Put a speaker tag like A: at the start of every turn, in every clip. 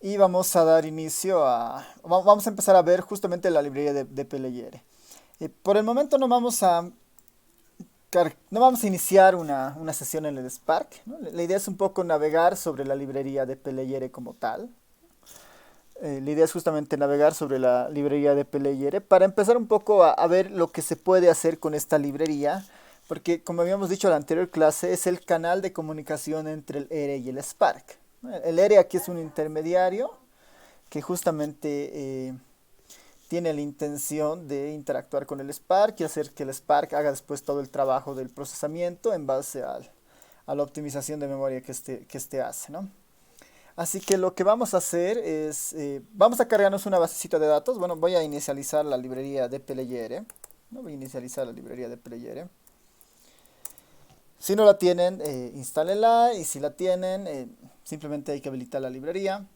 A: y vamos a dar inicio vamos a empezar a ver justamente la librería de Playere. Por el momento no vamos a iniciar una sesión en el Spark, ¿no? La idea es un poco navegar sobre la librería de Playere como tal. La idea es justamente navegar sobre la librería de Playere para empezar un poco a ver lo que se puede hacer con esta librería, porque como habíamos dicho en la anterior clase, es el canal de comunicación entre el ERE y el Spark, ¿no? El ERE aquí es un intermediario que justamente tiene la intención de interactuar con el Spark y hacer que el Spark haga después todo el trabajo del procesamiento en base a la optimización de memoria que este hace, ¿no? Así que lo que vamos a hacer es, vamos a cargarnos una basecita de datos. Bueno, voy a inicializar la librería de Playere, ¿no? Voy a inicializar la librería de Playere. Si no la tienen, instálenla, y si la tienen, simplemente hay que habilitar la librería.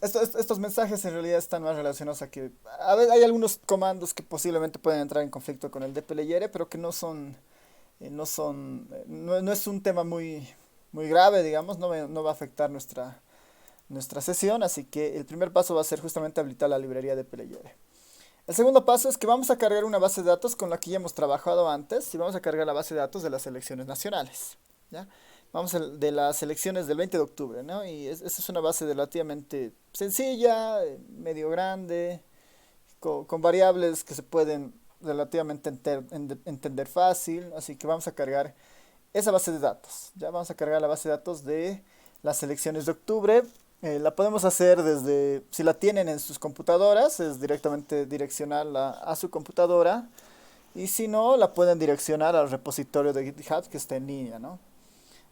A: Estos mensajes en realidad están más relacionados a que a ver, hay algunos comandos que posiblemente pueden entrar en conflicto con el de Playere, pero que no es un tema muy grave, digamos, no va a afectar nuestra sesión, así que el primer paso va a ser justamente habilitar la librería de Playere. El segundo paso es que vamos a cargar una base de datos con la que ya hemos trabajado antes y vamos a cargar la base de datos de las elecciones nacionales, ¿ya? De las elecciones del 20 de octubre, ¿no? Y esa es una base relativamente sencilla, medio grande, con variables que se pueden relativamente entender fácil, así que vamos a cargar esa base de datos. Ya vamos a cargar la base de datos de las elecciones de octubre. La podemos hacer desde, si la tienen en sus computadoras, es directamente direccionarla a su computadora. Y si no, la pueden direccionar al repositorio de GitHub que está en línea, ¿no?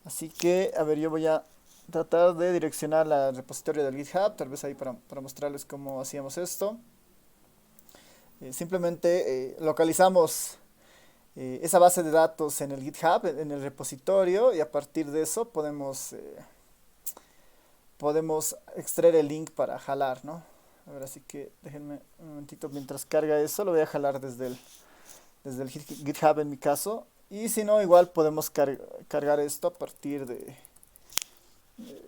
A: Así que, a ver, yo voy a tratar de direccionar al repositorio del GitHub, tal vez ahí para mostrarles cómo hacíamos esto. Simplemente localizamos esa base de datos en el GitHub, en el repositorio, y a partir de eso podemos extraer el link para jalar, ¿no? A ver, así que déjenme un momentito mientras carga eso, lo voy a jalar desde el GitHub en mi caso. Y si no, igual podemos cargar esto a partir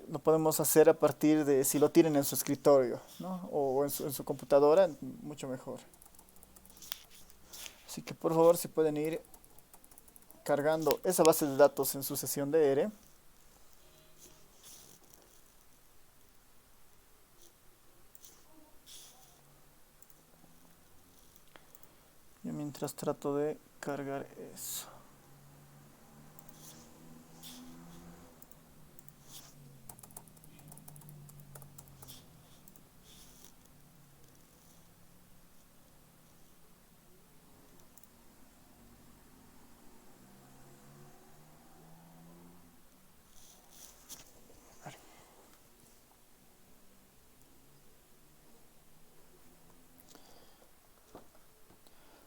A: lo podemos hacer a partir de si lo tienen en su escritorio, ¿no? O en su computadora, mucho mejor. Así que por favor, si pueden ir cargando esa base de datos en su sesión de ERE. Yo mientras trato de cargar eso.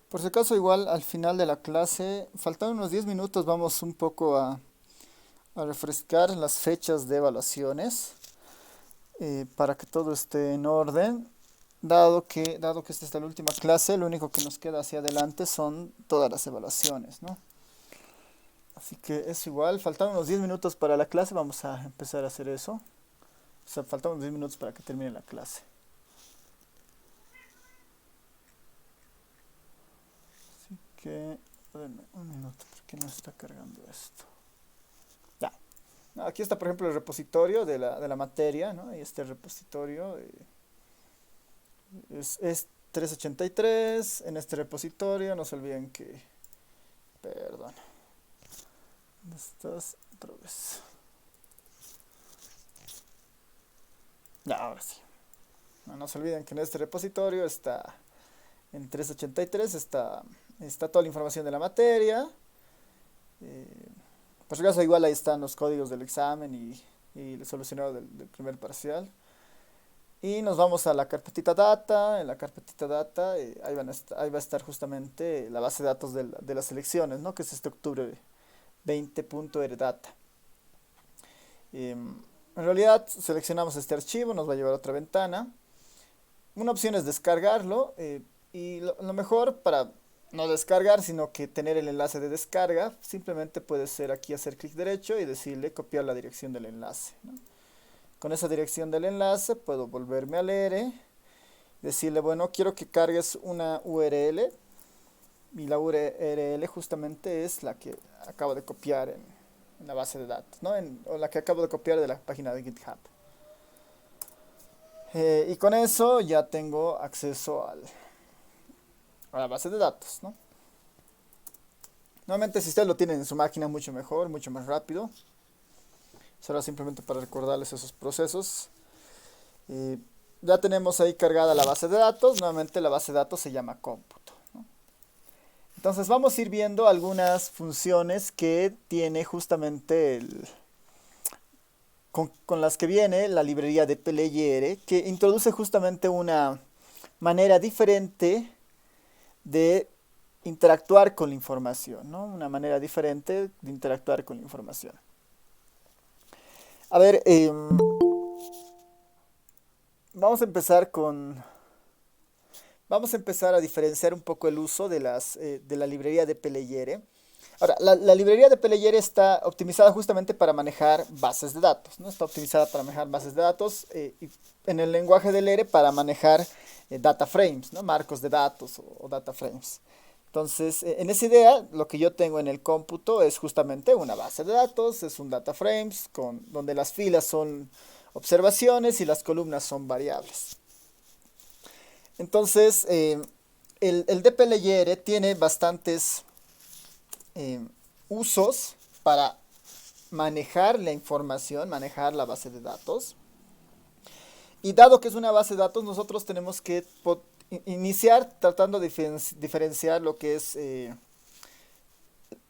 A: Por si acaso, igual al final de la clase, faltan unos 10 minutos, vamos un poco a refrescar las fechas de evaluaciones para que todo esté en orden. Dado que esta es la última clase, lo único que nos queda hacia adelante son todas las evaluaciones, ¿no? Así que es igual, faltan unos 10 minutos para la clase, vamos a empezar a hacer eso. O sea, faltan unos 10 minutos para que termine la clase. Así que, denme un minuto, porque no está cargando esto. Ya. No, aquí está, por ejemplo, el repositorio de la materia, ¿no? Y este repositorio es 383. En este repositorio, no se olviden que, perdón, ¿dónde estás? Otra vez. Ya, ahora sí. No se olviden que en este repositorio está, en 383 está toda la información de la materia. Eh, por si acaso, igual ahí están los códigos del examen y el solucionado del primer parcial. Y nos vamos a la carpetita data. En la carpetita data, ahí va a estar justamente la base de datos de las selecciones, ¿no? Que es este octubre 20.eredata. En realidad seleccionamos este archivo, nos va a llevar a otra ventana. Una opción es descargarlo, y lo mejor para no descargar, sino que tener el enlace de descarga, simplemente puede ser aquí hacer clic derecho y decirle copiar la dirección del enlace, ¿no? Con esa dirección del enlace puedo volverme al ERE, decirle, bueno, quiero que cargues una URL, y la URL justamente es la que acabo de copiar en la base de datos, ¿no? O la que acabo de copiar de la página de GitHub. Y con eso ya tengo acceso a la base de datos, ¿no? Nuevamente, si ustedes lo tienen en su máquina, mucho mejor, mucho más rápido. Solo simplemente para recordarles esos procesos. Ya tenemos ahí cargada la base de datos. Nuevamente la base de datos se llama cómputo, ¿no? Entonces vamos a ir viendo algunas funciones que tiene justamente con las que viene la librería de PLYR, que introduce justamente una manera diferente de interactuar con la información, ¿no? Una manera diferente de interactuar con la información. A ver, vamos a empezar vamos a empezar a diferenciar un poco el uso de la librería de PLYR. Ahora, la librería de PLYR está optimizada justamente para manejar bases de datos, ¿no? Está optimizada para manejar bases de datos y en el lenguaje del R para manejar data frames, ¿no? Marcos de datos o data frames. Entonces, en esa idea, lo que yo tengo en el cómputo es justamente una base de datos, es un data frames, donde las filas son observaciones y las columnas son variables. Entonces, el DPLR tiene bastantes usos para manejar la información, manejar la base de datos. Y dado que es una base de datos, nosotros tenemos que iniciar tratando de diferenciar lo que es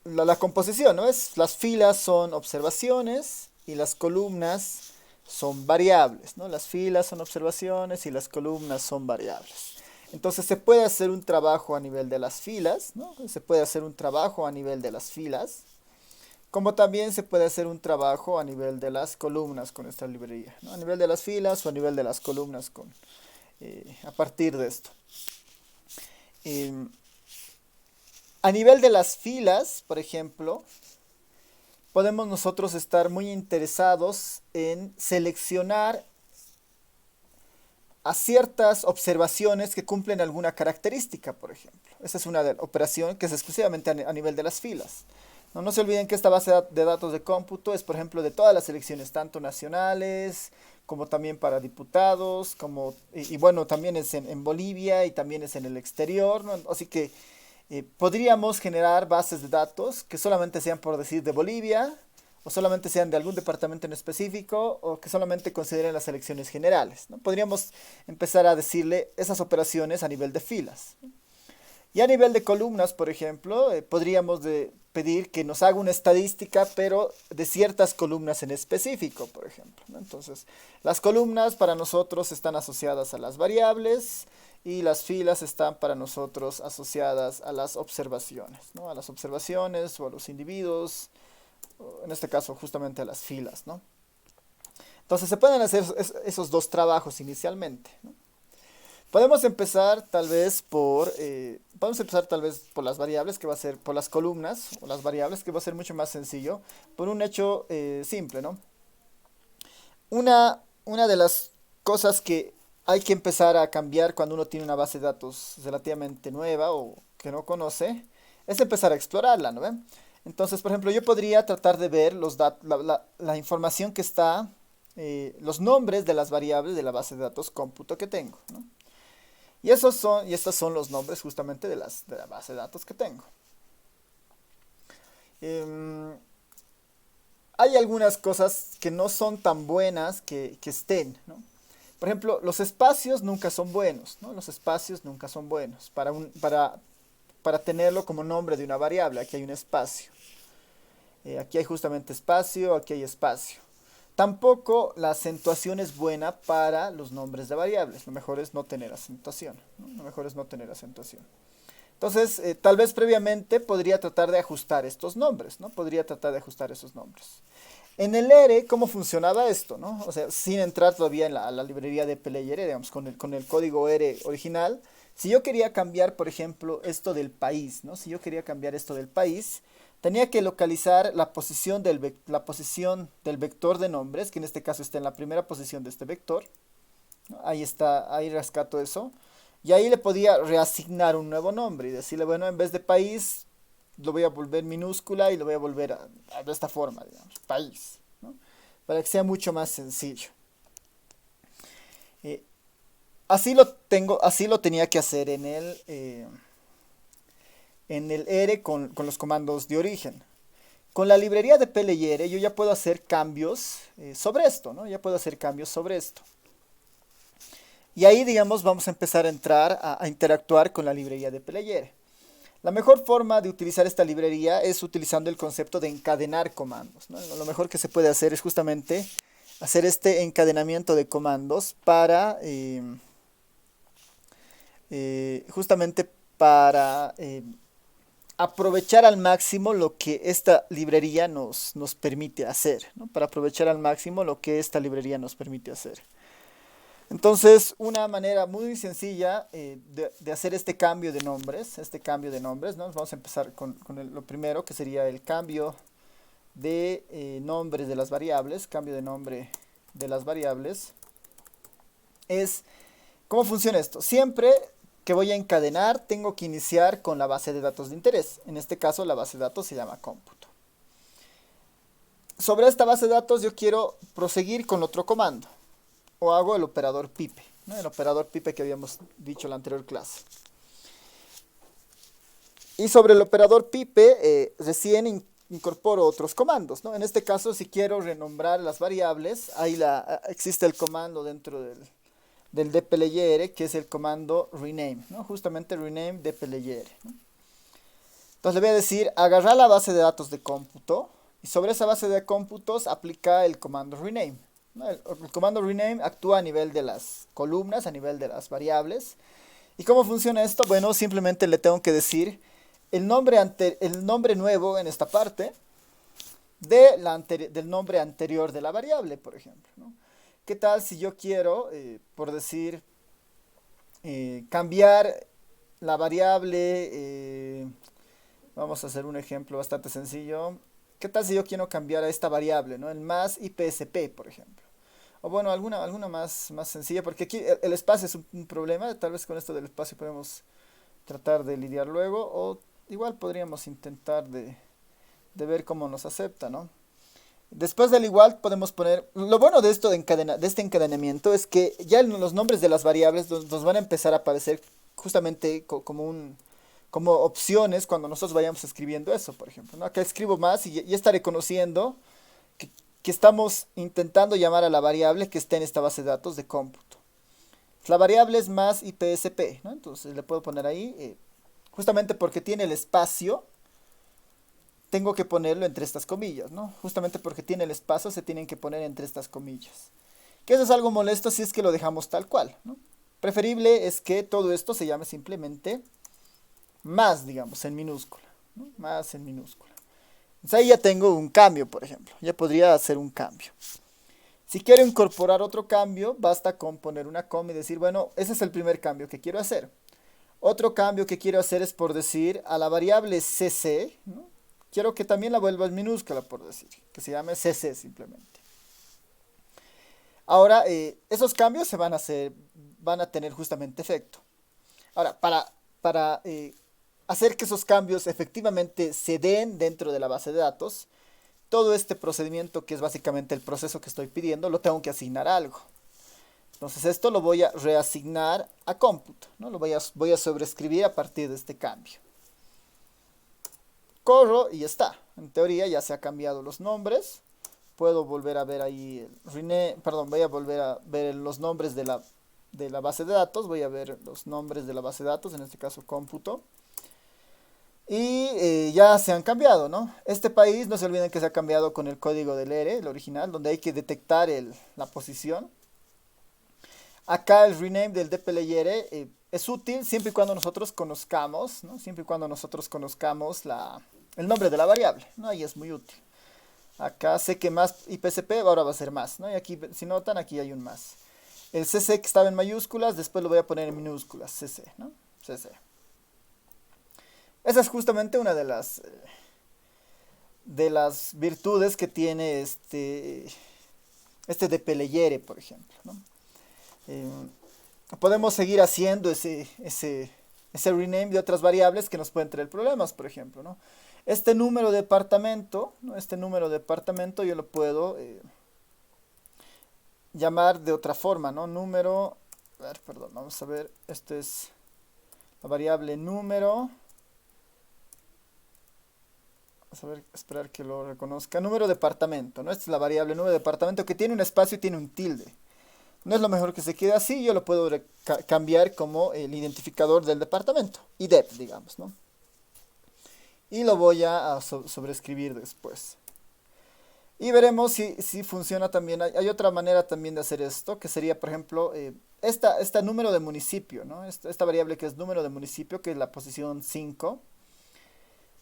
A: la composición, ¿no? Las filas son observaciones y las columnas son variables, ¿no? Las filas son observaciones y las columnas son variables. Entonces se puede hacer un trabajo a nivel de las filas, ¿no? Se puede hacer un trabajo a nivel de las filas, como también se puede hacer un trabajo a nivel de las columnas con esta librería, ¿no? A nivel de las filas o a nivel de las columnas a partir de esto. A nivel de las filas, por ejemplo, podemos nosotros estar muy interesados en seleccionar a ciertas observaciones que cumplen alguna característica, por ejemplo. Esa es una operación que es exclusivamente a nivel de las filas. No se olviden que esta base de datos de cómputo es, por ejemplo, de todas las elecciones, tanto nacionales como también para diputados, y bueno, también es en Bolivia y también es en el exterior, ¿no? Así que podríamos generar bases de datos que solamente sean, por decir, de Bolivia, o solamente sean de algún departamento en específico, o que solamente consideren las elecciones generales, ¿no? Podríamos empezar a decirle esas operaciones a nivel de filas. Y a nivel de columnas, por ejemplo, podríamos pedir que nos haga una estadística, pero de ciertas columnas en específico, por ejemplo, ¿no? Entonces, las columnas para nosotros están asociadas a las variables y las filas están para nosotros asociadas a las observaciones, ¿no? A las observaciones o a los individuos, o en este caso justamente a las filas, ¿no? Entonces se pueden hacer esos dos trabajos inicialmente, ¿no? Podemos empezar tal vez por las variables, que va a ser por las columnas, o las variables, que va a ser mucho más sencillo, por un hecho simple, ¿no? Una de las cosas que hay que empezar a cambiar cuando uno tiene una base de datos relativamente nueva o que no conoce, es empezar a explorarla, ¿no ven? Entonces, por ejemplo, yo podría tratar de ver la información que está, los nombres de las variables de la base de datos cómputo que tengo, ¿no? Y estos son los nombres justamente de la base de datos que tengo. Hay algunas cosas que no son tan buenas que estén, ¿no? Por ejemplo, los espacios nunca son buenos, ¿no? Los espacios nunca son buenos para tenerlo como nombre de una variable. Aquí hay un espacio. Aquí hay justamente espacio, aquí hay espacio. Tampoco la acentuación es buena para los nombres de variables. Lo mejor es no tener acentuación, ¿no? Lo mejor es no tener acentuación. Entonces, tal vez previamente podría tratar de ajustar estos nombres, ¿no? Podría tratar de ajustar esos nombres. En el R, ¿cómo funcionaba esto, no? O sea, sin entrar todavía en la librería de PLYR, digamos, con el código R original. Si yo quería cambiar, por ejemplo, esto del país, ¿no? Si yo quería cambiar esto del país, tenía que localizar la posición la posición del vector de nombres, que en este caso está en la primera posición de este vector, ¿no? Ahí está, ahí rescato eso. Y ahí le podía reasignar un nuevo nombre y decirle, bueno, en vez de país, lo voy a volver minúscula y lo voy a volver de esta forma, digamos, país, ¿no? Para que sea mucho más sencillo. Eh, así lo tenía que hacer en el R con los comandos de origen. Con la librería de PLR yo ya puedo hacer cambios sobre esto, ¿no? Ya puedo hacer cambios sobre esto. Y ahí, digamos, vamos a empezar a entrar a interactuar con la librería de PLR. La mejor forma de utilizar esta librería es utilizando el concepto de encadenar comandos, ¿no? Lo mejor que se puede hacer es justamente hacer este encadenamiento de comandos para justamente para aprovechar al máximo lo que esta librería nos permite hacer, ¿no? Para aprovechar al máximo lo que esta librería nos permite hacer. Entonces, una manera muy sencilla de hacer este cambio de nombres, ¿no? Vamos a empezar con lo primero, que sería el cambio de nombres de las variables, cambio de nombre de las variables. ¿Cómo funciona esto? Siempre que voy a encadenar, tengo que iniciar con la base de datos de interés. En este caso, la base de datos se llama cómputo. Sobre esta base de datos yo quiero proseguir con otro comando. O hago el operador pipe, ¿no? El operador pipe que habíamos dicho en la anterior clase. Y sobre el operador pipe, recién incorporo otros comandos, ¿no? En este caso, si quiero renombrar las variables, existe el comando dentro del dplyr, que es el comando rename, ¿no? Justamente rename dplyr, ¿no? Entonces le voy a decir, agarrar la base de datos de cómputo, y sobre esa base de cómputos aplica el comando rename, ¿no? El comando rename actúa a nivel de las columnas, a nivel de las variables. ¿Y cómo funciona esto? Bueno, simplemente le tengo que decir el nombre nuevo en esta parte del nombre anterior de la variable, por ejemplo, ¿no? ¿Qué tal si yo quiero, por decir, cambiar la variable? Vamos a hacer un ejemplo bastante sencillo. ¿Qué tal si yo quiero cambiar a esta variable, ¿no? El más IPSP, por ejemplo. O bueno, alguna más sencilla, porque aquí el espacio es un problema. Tal vez con esto del espacio podemos tratar de lidiar luego. O igual podríamos intentar de ver cómo nos acepta, ¿no? Después del igual podemos poner... Lo bueno de esto de este encadenamiento es que ya los nombres de las variables nos van a empezar a aparecer justamente como opciones cuando nosotros vayamos escribiendo eso, por ejemplo, ¿no? Acá escribo más y ya está reconociendo que estamos intentando llamar a la variable que está en esta base de datos de cómputo. La variable es más IPSP, ¿no? Entonces le puedo poner ahí, justamente porque tiene el espacio, tengo que ponerlo entre estas comillas, ¿no? Justamente porque tiene el espacio, se tienen que poner entre estas comillas. Que eso es algo molesto si es que lo dejamos tal cual, ¿no? Preferible es que todo esto se llame simplemente más, digamos, en minúscula, ¿no? Más en minúscula. Entonces ahí ya tengo un cambio, por ejemplo. Ya podría hacer un cambio. Si quiero incorporar otro cambio, basta con poner una coma y decir, bueno, ese es el primer cambio que quiero hacer. Otro cambio que quiero hacer es por decir a la variable cc, ¿no? Quiero que también la vuelva en minúscula, por decir, que se llame cc simplemente. Ahora, esos cambios van a tener justamente efecto. Ahora, para hacer que esos cambios efectivamente se den dentro de la base de datos, todo este procedimiento, que es básicamente el proceso que estoy pidiendo, lo tengo que asignar a algo. Entonces esto lo voy a reasignar a cómputo, ¿no? Voy a sobreescribir a partir de este cambio. Corro y ya está. En teoría ya se han cambiado los nombres. Puedo volver a ver ahí, voy a volver a ver los nombres de la base de datos. Voy a ver los nombres de la base de datos, en este caso cómputo. Y ya se han cambiado, ¿no? Este país, no se olviden que se ha cambiado con el código del ERE, el original, donde hay que detectar la posición. Acá el rename del dplyr es útil siempre y cuando nosotros conozcamos, ¿no? Siempre y cuando nosotros conozcamos el nombre de la variable, ¿no? Ahí es muy útil. Acá sé que más IPSP, ahora va a ser más, ¿no? Y aquí, si notan, aquí hay un más. El cc que estaba en mayúsculas, después lo voy a poner en minúsculas, cc, ¿no? Cc. Esa es justamente una de las de las virtudes que tiene este de Peleyere, por ejemplo, ¿no? Eh, Podemos seguir haciendo ese rename de otras variables que nos pueden traer problemas, por ejemplo, ¿no? Este número de departamento, ¿no? Este número de departamento yo lo puedo llamar de otra forma, ¿no? Número, a ver, perdón, vamos a ver, esto es la variable número. Vamos a ver, esperar que lo reconozca. Número de departamento, ¿no? Esta es la variable número de departamento que tiene un espacio y tiene un tilde. No es lo mejor que se quede así, yo lo puedo cambiar como el identificador del departamento, IDEP, digamos, ¿no? Y lo voy a sobreescribir después. Y veremos si funciona también. Hay otra manera también de hacer esto, que sería, por ejemplo, esta número de municipio, ¿no? Esta variable que es número de municipio, que es la posición 5.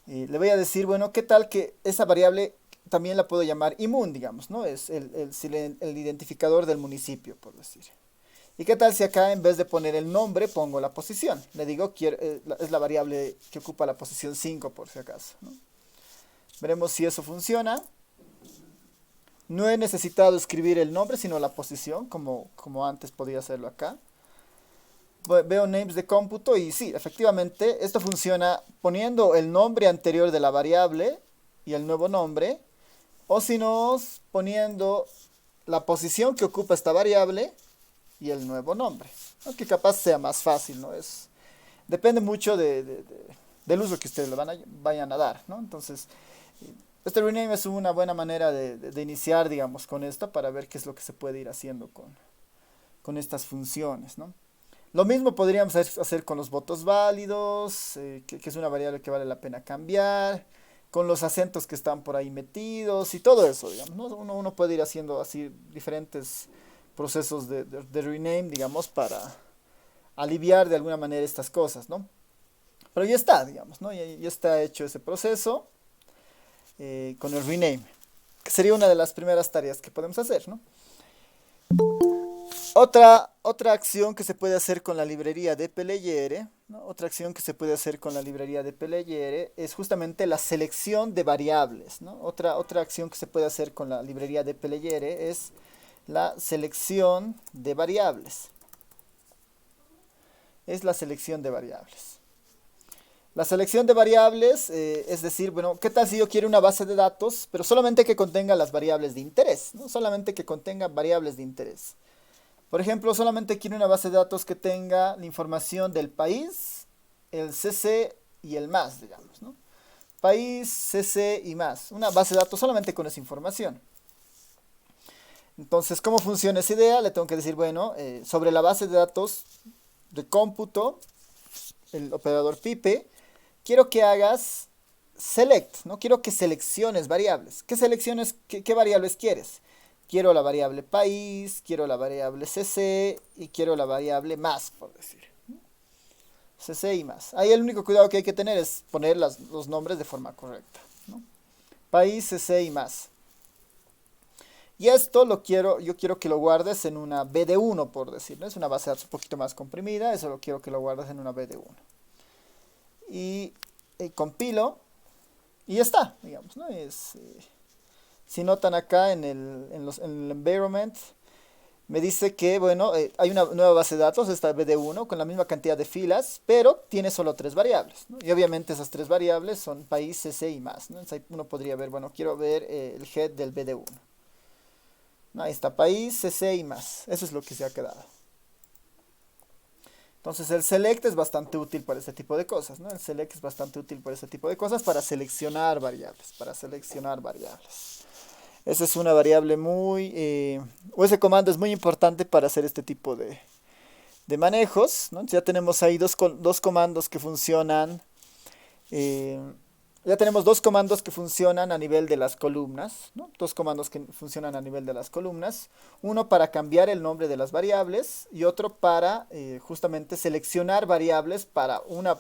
A: Le voy a decir, bueno, ¿qué tal que esa variable también la puedo llamar IMUN, digamos, ¿no? Es el identificador del municipio, por decir. ¿Y qué tal si acá en vez de poner el nombre pongo la posición? Le digo, es la variable que ocupa la posición 5 por si acaso, ¿no? Veremos si eso funciona. No he necesitado escribir el nombre, sino la posición, como antes podía hacerlo acá. Veo names de cómputo y sí, efectivamente, esto funciona poniendo el nombre anterior de la variable y el nuevo nombre, o si no, poniendo la posición que ocupa esta variable y el nuevo nombre, ¿no? Que capaz sea más fácil, ¿no? Depende mucho del uso que ustedes le vayan a dar, ¿no? Entonces, este rename es una buena manera de iniciar, digamos, con esto para ver qué es lo que se puede ir haciendo con estas funciones, ¿no? Lo mismo podríamos hacer con los votos válidos, que es una variable que vale la pena cambiar, con los acentos que están por ahí metidos y todo eso, digamos, ¿no? Uno puede ir haciendo así diferentes procesos de rename, digamos, para aliviar de alguna manera estas cosas, ¿no? Pero ya está, digamos, ¿no? Ya está hecho ese proceso con el rename, que sería una de las primeras tareas que podemos hacer, ¿no? Otra acción que se puede hacer con la librería de Peleyere, ¿no? Otra acción que se puede hacer con la librería de Peleyere es justamente la selección de variables, ¿no? Otra acción que se puede hacer con la librería de Peleyere es la selección de variables. Es la selección de variables. La selección de variables, es decir, bueno, ¿qué tal si yo quiero una base de datos, pero solamente que contenga las variables de interés, ¿no? Solamente que contenga variables de interés. Por ejemplo, solamente quiero una base de datos que tenga la información del país, el CC y el más, digamos, ¿no? País, CC y más. Una base de datos solamente con esa información. Entonces, ¿cómo funciona esa idea? Le tengo que decir, bueno, sobre la base de datos de cómputo, el operador pipe, quiero que hagas select, ¿no? Quiero que selecciones variables. ¿Qué selecciones, qué variables quieres? Quiero la variable país, quiero la variable cc y quiero la variable más, por decir. Cc y más. Ahí el único cuidado que hay que tener es poner los nombres de forma correcta, ¿no? País, cc y más. Y esto yo quiero que lo guardes en una BD1, por decir, ¿no? Es una base de datos un poquito más comprimida, eso lo quiero que lo guardes en una BD1. Y compilo y ya está, digamos, ¿no? Si notan acá en el environment, me dice que, bueno, hay una nueva base de datos, esta BD1, con la misma cantidad de filas, pero tiene solo 3 variables, ¿no? Y obviamente esas 3 variables son país, cc y más, ¿no? Entonces uno podría ver, bueno, quiero ver el head del BD1. ¿No? Ahí está, país, cc y más. Eso es lo que se ha quedado. Entonces el select es bastante útil para este tipo de cosas, ¿no? El select es bastante útil para este tipo de cosas, para seleccionar variables, Esa es una variable o ese comando es muy importante para hacer este tipo de manejos, ¿no? Ya tenemos ahí dos comandos que funcionan. Ya tenemos dos comandos que funcionan a nivel de las columnas, ¿no? Dos comandos que funcionan a nivel de las columnas. Uno para cambiar el nombre de las variables y otro para justamente seleccionar variables para una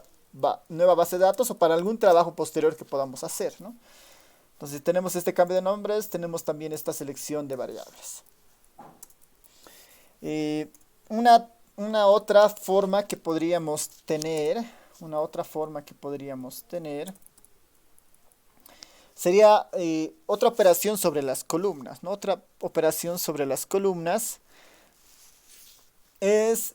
A: nueva base de datos o para algún trabajo posterior que podamos hacer, ¿no? Entonces tenemos este cambio de nombres, tenemos también esta selección de variables. Una otra forma que podríamos tener, sería otra operación sobre las columnas, ¿no? Otra operación sobre las columnas es...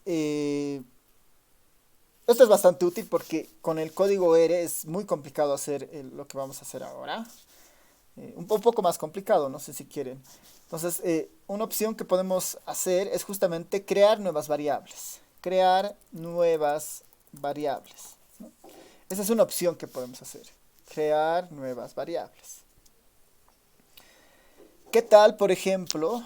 A: esto es bastante útil porque con el código R es muy complicado hacer lo que vamos a hacer ahora. Un poco más complicado, no sé si quieren. Entonces, una opción que podemos hacer es justamente crear nuevas variables. Crear nuevas variables, ¿no? Esa es una opción que podemos hacer. Crear nuevas variables. ¿Qué tal, por ejemplo,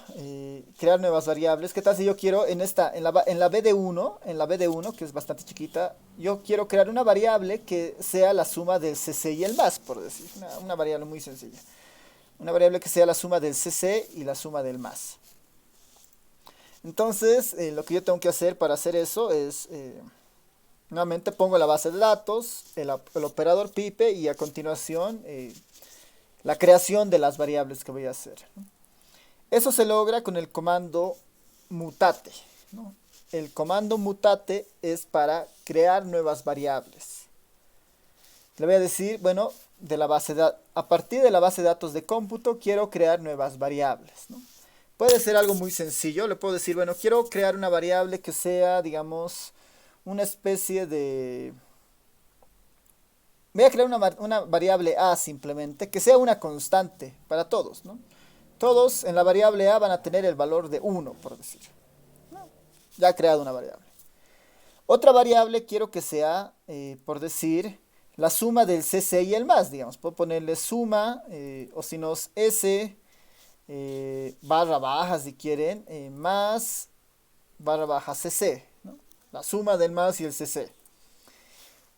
A: crear nuevas variables? ¿Qué tal si yo quiero en la BD1, que es bastante chiquita, yo quiero crear una variable que sea la suma del CC y el más, por decir, una variable muy sencilla. Una variable que sea la suma del CC y la suma del más. Entonces, lo que yo tengo que hacer para hacer eso es, nuevamente pongo la base de datos, el operador pipe y a continuación la creación de las variables que voy a hacer, ¿no? Eso se logra con el comando mutate, ¿no? El comando mutate es para crear nuevas variables. Le voy a decir, bueno, a partir de la base de datos de cómputo quiero crear nuevas variables, ¿no? Puede ser algo muy sencillo. Le puedo decir, bueno, quiero crear una variable que sea, digamos, una especie de... Voy a crear una variable A simplemente, que sea una constante para todos, ¿no? Todos en la variable A van a tener el valor de 1, por decir. Ya he creado una variable. Otra variable quiero que sea, por decir, la suma del CC y el más, digamos. Puedo ponerle suma, o si no es S, barra baja si quieren, más barra baja CC, ¿no? La suma del más y el CC.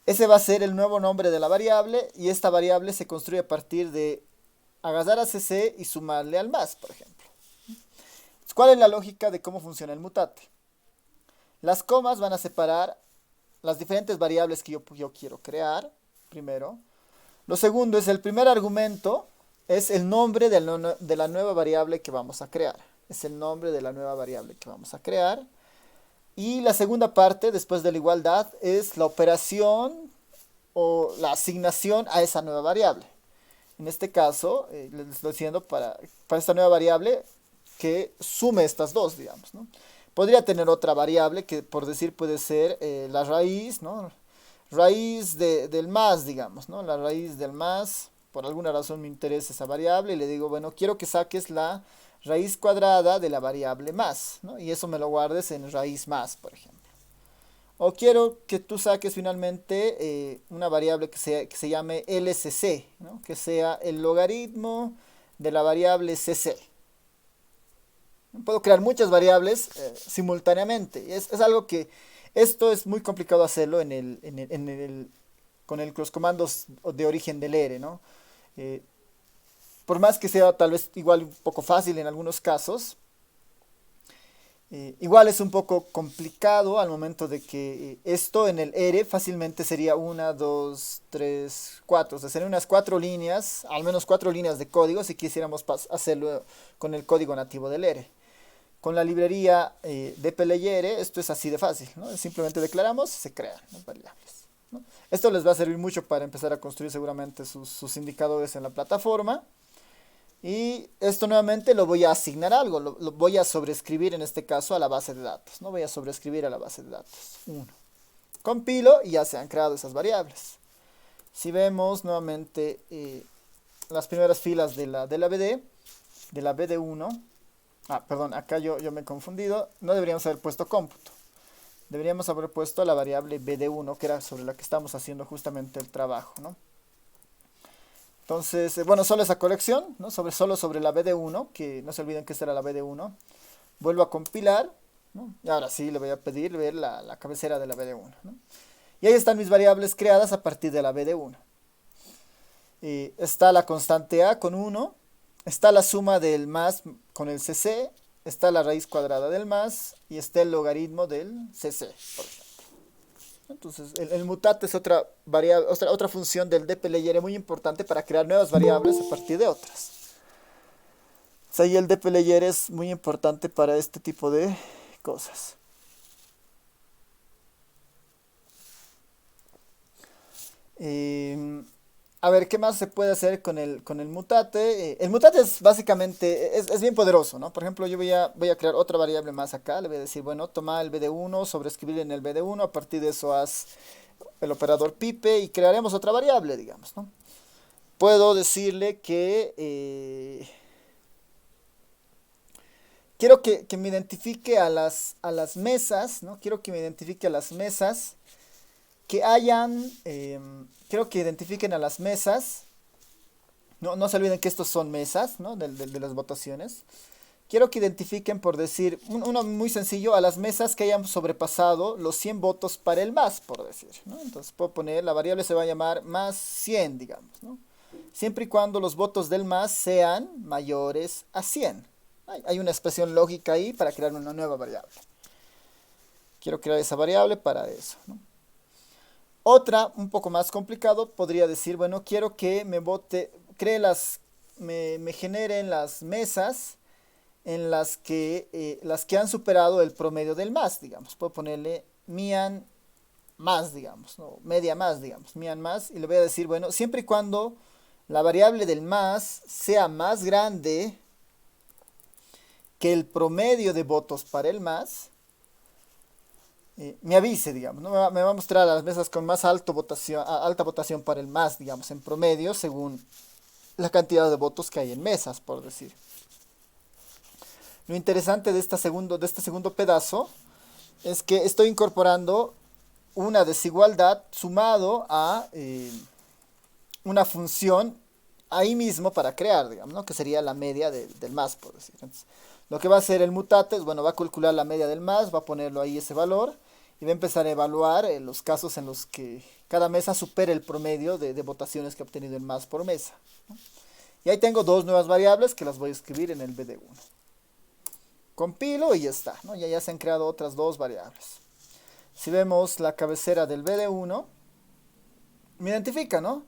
A: Ese va a ser el nuevo nombre de la variable y esta variable se construye a partir de agarrar a CC y sumarle al más, por ejemplo. ¿Cuál es la lógica de cómo funciona el mutate? Las comas van a separar las diferentes variables que yo quiero crear, primero. Lo segundo es el primer argumento, es el nombre de la nueva variable que vamos a crear. Es el nombre de la nueva variable que vamos a crear. Y la segunda parte, después de la igualdad, es la operación o la asignación a esa nueva variable. En este caso, les estoy diciendo para esta nueva variable que sume estas dos, digamos, ¿no? Podría tener otra variable que, por decir, puede ser la raíz, ¿no? Raíz del más, digamos, ¿no? La raíz del más, por alguna razón me interesa esa variable y le digo, bueno, quiero que saques la raíz cuadrada de la variable más, ¿no? Y eso me lo guardes en raíz más, por ejemplo. O quiero que tú saques finalmente una variable que se llame LCC, ¿no? Que sea el logaritmo de la variable CC. Puedo crear muchas variables simultáneamente. Es algo que, esto es muy complicado hacerlo con los comandos de origen del R, ¿no? Eh, por más que sea tal vez igual un poco fácil en algunos casos, igual es un poco complicado al momento de que esto en el R fácilmente sería 1, 2, 3, 4. O sea, serían unas 4 líneas, al menos 4 líneas de código si quisiéramos hacerlo con el código nativo del R. Con la librería de Playere esto es así de fácil, ¿no? Simplemente declaramos y se crean las variables, ¿no? Esto les va a servir mucho para empezar a construir seguramente sus indicadores en la plataforma. Y esto nuevamente lo voy a asignar a algo, lo voy a sobreescribir en este caso a la base de datos, ¿no? Voy a sobreescribir a la base de datos 1. Compilo y ya se han creado esas variables. Si vemos nuevamente las primeras filas de la BD1, perdón, acá yo me he confundido, no deberíamos haber puesto cómputo. Deberíamos haber puesto la variable BD1, que era sobre la que estamos haciendo justamente el trabajo, ¿no? Entonces, bueno, solo esa colección, ¿no? Solo sobre la BD1, que no se olviden que esta era la BD1. Vuelvo a compilar, ¿no? Y ahora sí le voy a pedir ver la cabecera de la BD1, ¿no? Y ahí están mis variables creadas a partir de la BD1. Está la constante A con 1, está la suma del más con el CC, está la raíz cuadrada del más y está el logaritmo del CC, por ejemplo. Entonces, el mutate es otra variable, otra función del dplyr muy importante para crear nuevas variables a partir de otras. O sea, y el dplyr es muy importante para este tipo de cosas. A ver, ¿qué más se puede hacer con el mutate? El mutate es básicamente, es bien poderoso, ¿no? Por ejemplo, yo voy a crear otra variable más acá. Le voy a decir, bueno, toma el BD1, sobreescribir en el BD1. A partir de eso haz el operador pipe y crearemos otra variable, digamos, ¿no? Puedo decirle que quiero que me identifique a las mesas, ¿no? Quiero que me identifique a las mesas que hayan, quiero que identifiquen a las mesas. No, no se olviden que estos son mesas, ¿no? De las votaciones. Quiero que identifiquen, por decir, uno muy sencillo, a las mesas que hayan sobrepasado los 100 votos para el más, por decir, ¿no? Entonces puedo poner, la variable se va a llamar más 100, digamos, ¿no? Siempre y cuando los votos del más sean mayores a 100. Hay una expresión lógica ahí para crear una nueva variable. Quiero crear esa variable para eso, ¿no? Otra, un poco más complicado, podría decir, bueno, quiero que me vote, me generen las mesas en las que han superado el promedio del más, digamos. Puedo ponerle mian más, digamos, ¿no? Media más, digamos, mian más, y le voy a decir, bueno, siempre y cuando la variable del más sea más grande que el promedio de votos para el más, me avise, digamos, ¿no? Me va a mostrar a las mesas con más alta votación para el más, digamos, en promedio, según la cantidad de votos que hay en mesas, por decir. Lo interesante de de este segundo pedazo es que estoy incorporando una desigualdad sumado a una función ahí mismo para crear, digamos, ¿no? Que sería la media del más, por decir. Entonces, lo que va a hacer el mutate es, bueno, va a calcular la media del más, va a ponerlo ahí ese valor y va a empezar a evaluar los casos en los que cada mesa supere el promedio de votaciones que ha obtenido el más por mesa, ¿no? Y ahí tengo dos nuevas variables que las voy a escribir en el BD1. Compilo y ya está, ¿no? Ya se han creado otras dos variables. Si vemos la cabecera del BD1, me identifica, ¿no?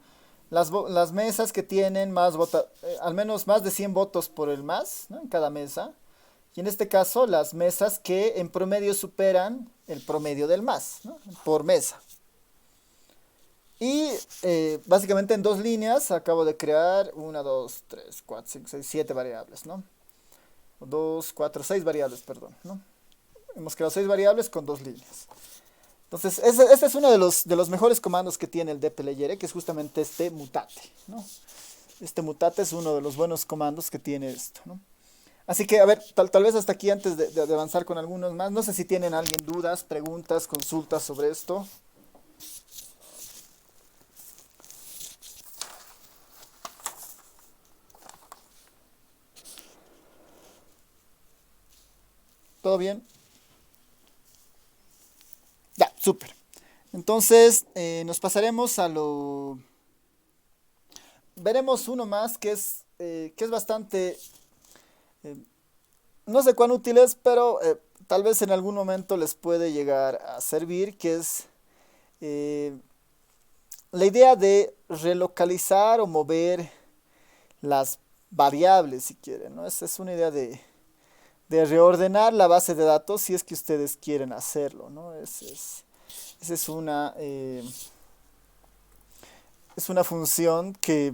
A: Las mesas que tienen al menos más de 100 votos por el más, ¿no? En cada mesa. Y en este caso, las mesas que en promedio superan el promedio del más, ¿no? Por mesa. Y básicamente en dos líneas acabo de crear 1, 2, 3, 4, 5, 6, 7 variables, ¿no? 2, 4, 6 variables, perdón, ¿no? Hemos creado 6 variables con dos líneas. Entonces, este es uno de los mejores comandos que tiene el dplyr, que es justamente este mutate, ¿no? Este mutate es uno de los buenos comandos que tiene esto, ¿no? Así que, a ver, tal vez hasta aquí antes de avanzar con algunos más. No sé si tienen alguien dudas, preguntas, consultas sobre esto. ¿Todo bien? Ya, súper. Entonces, nos pasaremos a lo... Veremos uno más que es bastante... eh, no sé cuán útil es, pero tal vez en algún momento les puede llegar a servir, que es eh, la idea de relocalizar o mover las variables, si quieren, ¿no? Esa es una idea de reordenar la base de datos si es que ustedes quieren hacerlo, ¿no? Esa es una función que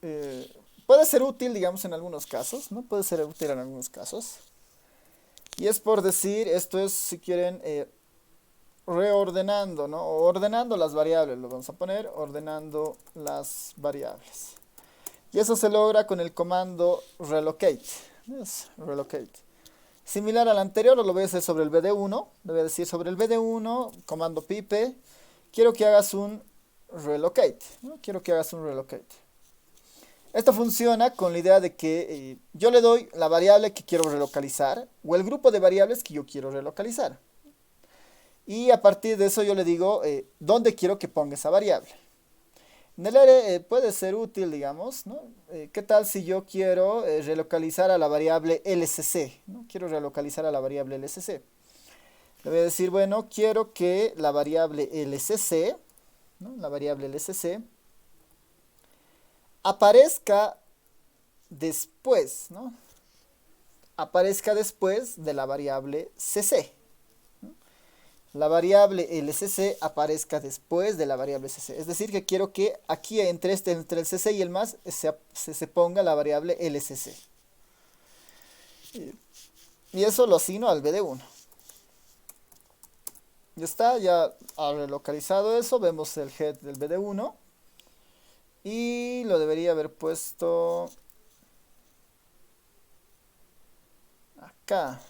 A: eh, puede ser útil, digamos, en algunos casos, ¿no? Puede ser útil en algunos casos. Y es por decir, esto es, si quieren, reordenando, ¿no? O ordenando las variables, lo vamos a poner, ordenando las variables. Y eso se logra con el comando relocate. Es relocate. Similar al anterior, lo voy a hacer sobre el BD1. Le voy a decir sobre el BD1, comando pipe, quiero que hagas un relocate, ¿no? Quiero que hagas un relocate. Esto funciona con la idea de que yo le doy la variable que quiero relocalizar o el grupo de variables que yo quiero relocalizar. Y a partir de eso yo le digo dónde quiero que ponga esa variable. En el aire puede ser útil, digamos, ¿no? ¿Qué tal si yo quiero relocalizar a la variable LCC, ¿no? Quiero relocalizar a la variable LCC. Le voy a decir, bueno, quiero que la variable LCC, ¿no? La variable LCC aparezca después, ¿no? Aparezca después de la variable CC, ¿no? la variable LCC aparezca después de la variable CC. Es decir, que quiero que aquí entre el CC y el más se ponga la variable LCC. Y eso lo asigno al BD1. Ya está, ya ha relocalizado eso. Vemos el head del BD1. Y lo debería haber puesto acá.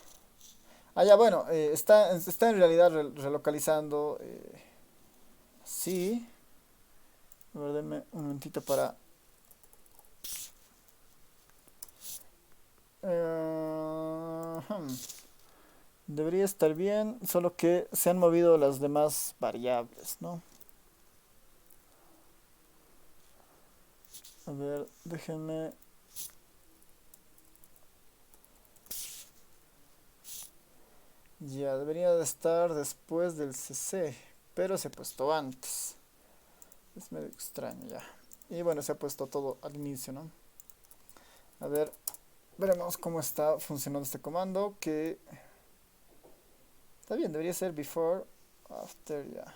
A: Ah, ya, bueno, está en realidad relocalizando. Sí. A ver, denme un momentito para... Debería estar bien, solo que se han movido las demás variables, ¿no? A ver, déjenme... Ya, debería de estar después del CC, pero se ha puesto antes. Es medio extraño ya. Y bueno, se ha puesto todo al inicio, ¿no? A ver, veremos cómo está funcionando este comando, que... Está bien, debería ser before, after, ya.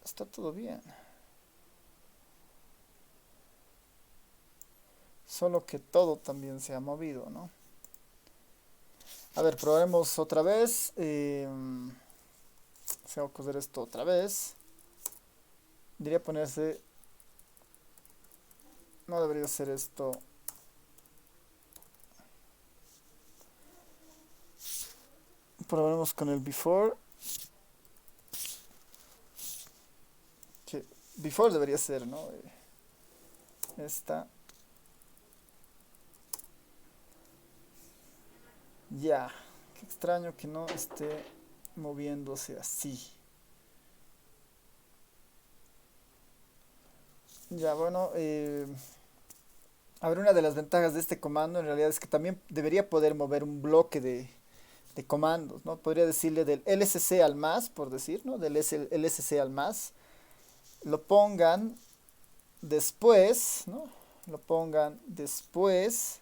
A: Está todo bien. Solo que todo también se ha movido, ¿no? A ver, probemos otra vez. Se va a coser esto otra vez. Debería ponerse... No debería ser esto. Probemos con el before. Que before debería ser, ¿no? Esta. Ya. Qué extraño que no esté moviéndose así. Ya, bueno. A ver, una de las ventajas de este comando en realidad es que también debería poder mover un bloque de comandos, ¿no? Podría decirle del LSC al más, por decir, ¿no? Del LSC al más. Lo pongan después, ¿no? Lo pongan después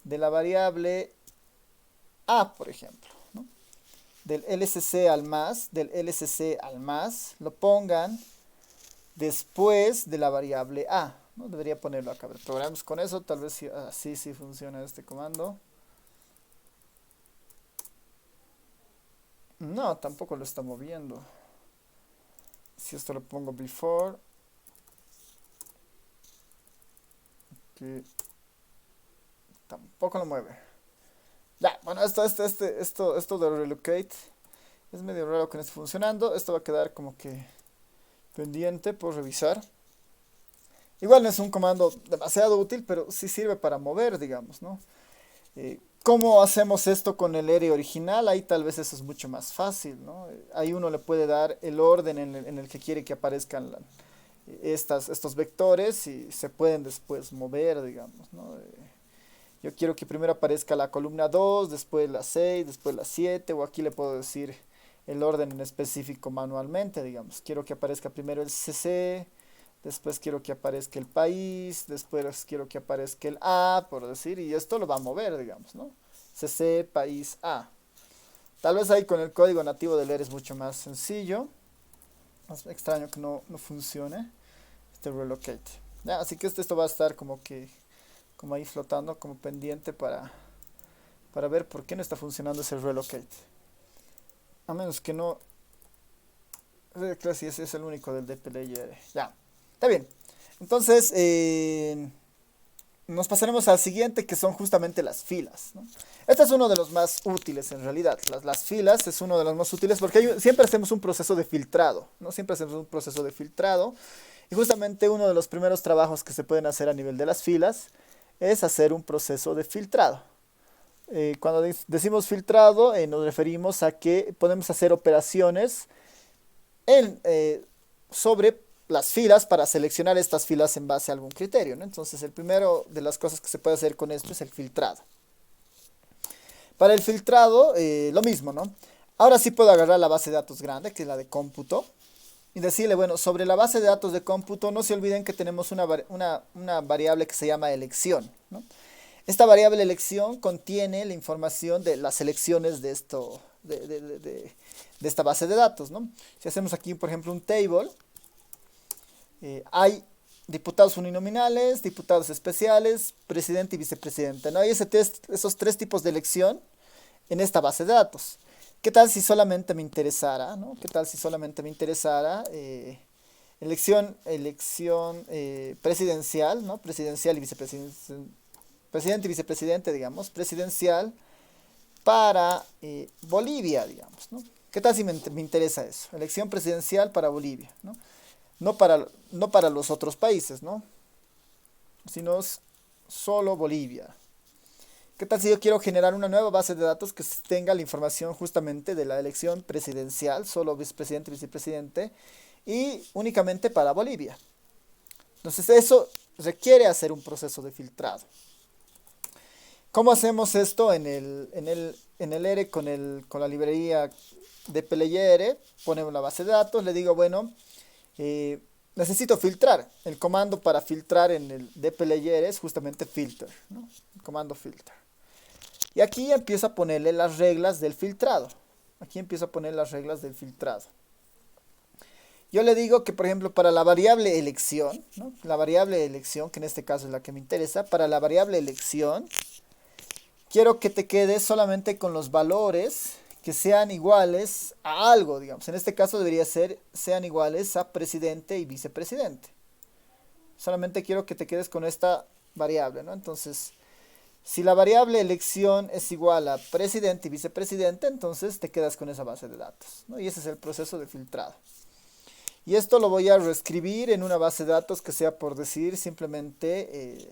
A: de la variable A, por ejemplo, ¿no? Del LSC al más, lo pongan después de la variable A, ¿no? Debería ponerlo acá. Probamos con eso, tal vez así sí funciona este comando. No, tampoco lo está moviendo. Si esto lo pongo before, que tampoco lo mueve. Ya, bueno, esto de relocate es medio raro que no esté funcionando. Esto va a quedar como que pendiente por revisar. Igual no es un comando demasiado útil, pero sí sirve para mover, digamos, ¿no? ¿Cómo hacemos esto con el array original? Ahí tal vez eso es mucho más fácil, ¿no? Ahí uno le puede dar el orden en el que quiere que aparezcan estos vectores y se pueden después mover, digamos, ¿no? Yo quiero que primero aparezca la columna 2, después la 6, después la 7, o aquí le puedo decir el orden en específico manualmente, digamos. Quiero que aparezca primero el CC, después quiero que aparezca el país, después quiero que aparezca el A, por decir, y esto lo va a mover, digamos, ¿no? CC, país, A. Tal vez ahí con el código nativo de leer es mucho más sencillo. Es extraño que no funcione este relocate. ¿Ya? Así que esto va a estar como ahí flotando, como pendiente para ver por qué no está funcionando ese relocate. A menos que no... Claro, si ese es el único del dplayer. Ya, está bien. Entonces, nos pasaremos al siguiente, que son justamente las filas, ¿no? Este es uno de los más útiles en realidad. Las filas es uno de los más útiles porque siempre hacemos un proceso de filtrado, ¿no? Siempre hacemos un proceso de filtrado. Y justamente uno de los primeros trabajos que se pueden hacer a nivel de las filas es hacer un proceso de filtrado. Cuando decimos filtrado, nos referimos a que podemos hacer operaciones sobre las filas para seleccionar estas filas en base a algún criterio, ¿no? Entonces, el primero de las cosas que se puede hacer con esto es el filtrado. Para el filtrado, lo mismo, ¿no? Ahora sí puedo agarrar la base de datos grande, que es la de cómputo, y decirle, bueno, sobre la base de datos de cómputo, no se olviden que tenemos una variable que se llama elección, ¿no? Esta variable elección contiene la información de las elecciones de esta base de datos, ¿no? Si hacemos aquí, por ejemplo, un table, hay diputados uninominales, diputados especiales, presidente y vicepresidente, ¿no? Hay esos tres tipos de elección en esta base de datos. ¿Qué tal si solamente me interesara, ¿no? ¿Qué tal si solamente me interesara elección presidencial, ¿no? Presidencial y vicepresidencia, presidente y vicepresidente, digamos, presidencial para Bolivia, digamos, ¿no? ¿Qué tal si me interesa eso? Elección presidencial para Bolivia, ¿no? No para los otros países, ¿no? Sino solo Bolivia. ¿Qué tal si yo quiero generar una nueva base de datos que tenga la información justamente de la elección presidencial, solo vicepresidente y vicepresidente, y únicamente para Bolivia? Entonces eso requiere hacer un proceso de filtrado. ¿Cómo hacemos esto en el ERE con la librería de PLR? Ponemos la base de datos, le digo, bueno, necesito filtrar. El comando para filtrar en el dplyr es justamente filter, ¿no? El comando filter. Y aquí empiezo a ponerle las reglas del filtrado. Aquí empiezo a poner las reglas del filtrado. Yo le digo que, por ejemplo, para la variable elección, ¿no? La variable elección, que en este caso es la que me interesa, para la variable elección, quiero que te quedes solamente con los valores que sean iguales a algo, digamos. En este caso debería ser, sean iguales a presidente y vicepresidente. Solamente quiero que te quedes con esta variable, ¿no? Entonces, si la variable elección es igual a presidente y vicepresidente, entonces te quedas con esa base de datos, ¿no? Y ese es el proceso de filtrado. Y esto lo voy a reescribir en una base de datos que sea, por decir, simplemente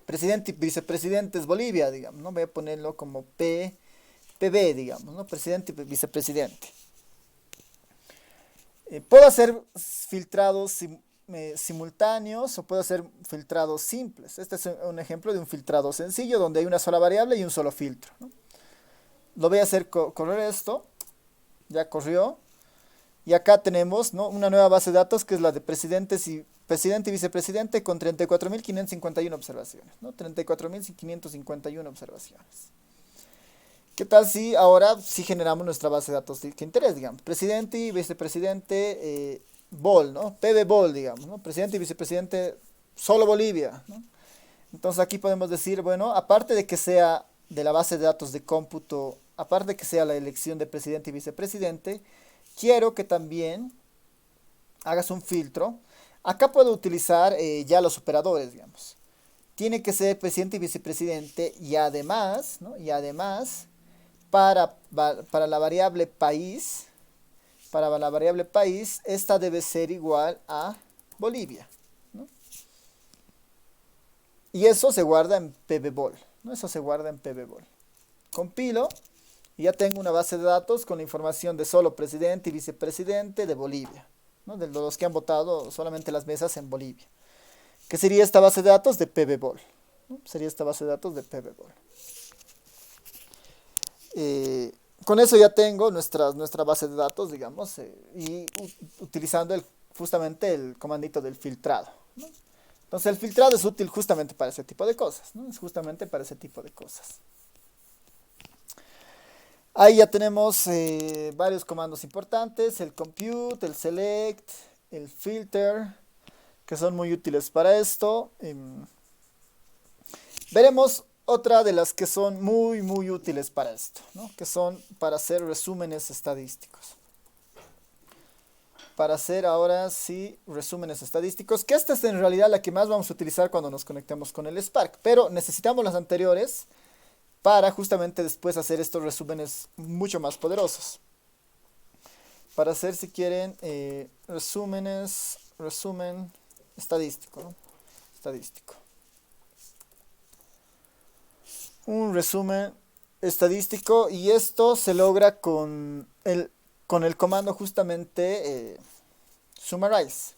A: presidente y vicepresidente es Bolivia, digamos, ¿no? Voy a ponerlo como PB, digamos, ¿no? Presidente y vicepresidente. Puedo hacer filtrados simultáneos o puedo hacer filtrados simples. Este es un ejemplo de un filtrado sencillo donde hay una sola variable y un solo filtro, ¿no? Lo voy a hacer correr esto. Ya corrió. Y acá tenemos, ¿no?, una nueva base de datos que es la de presidente y vicepresidente con 34.551 observaciones, ¿no? 34.551 observaciones. ¿Qué tal si ahora sí generamos nuestra base de datos que interesa, digamos? Presidente y vicepresidente Bol, ¿no? PB Bol, digamos, ¿no? Presidente y vicepresidente solo Bolivia, ¿no? Entonces aquí podemos decir, bueno, aparte de que sea de la base de datos de cómputo, aparte de que sea la elección de presidente y vicepresidente, quiero que también hagas un filtro. Acá puedo utilizar ya los operadores, digamos. Tiene que ser presidente y vicepresidente y además, ¿no? Y además, para la variable país, esta debe ser igual a Bolivia, ¿no? Y eso se guarda en pbbol, ¿no? Eso se guarda en pbbol. Compilo. Y ya tengo una base de datos con la información de solo presidente y vicepresidente de Bolivia, ¿no? De los que han votado solamente las mesas en Bolivia. ¿Qué sería esta base de datos de pbbol? ¿No? Sería esta base de datos de pbbol. Con eso ya tengo nuestra base de datos, digamos, y utilizando justamente el comandito del filtrado, ¿no? Entonces el filtrado es útil justamente para ese tipo de cosas, ¿no? Es justamente para ese tipo de cosas. Ahí ya tenemos varios comandos importantes, el compute, el select, el filter, que son muy útiles para esto. Veremos otra de las que son muy útiles para esto, ¿no? Que son para hacer resúmenes estadísticos. Para hacer ahora sí resúmenes estadísticos, que esta es en realidad la que más vamos a utilizar cuando nos conectemos con el Spark, pero necesitamos las anteriores para justamente después hacer estos resúmenes mucho más poderosos. Para hacer, si quieren, resumen estadístico, ¿no? Estadístico. Un resumen estadístico, y esto se logra con el comando justamente summarize.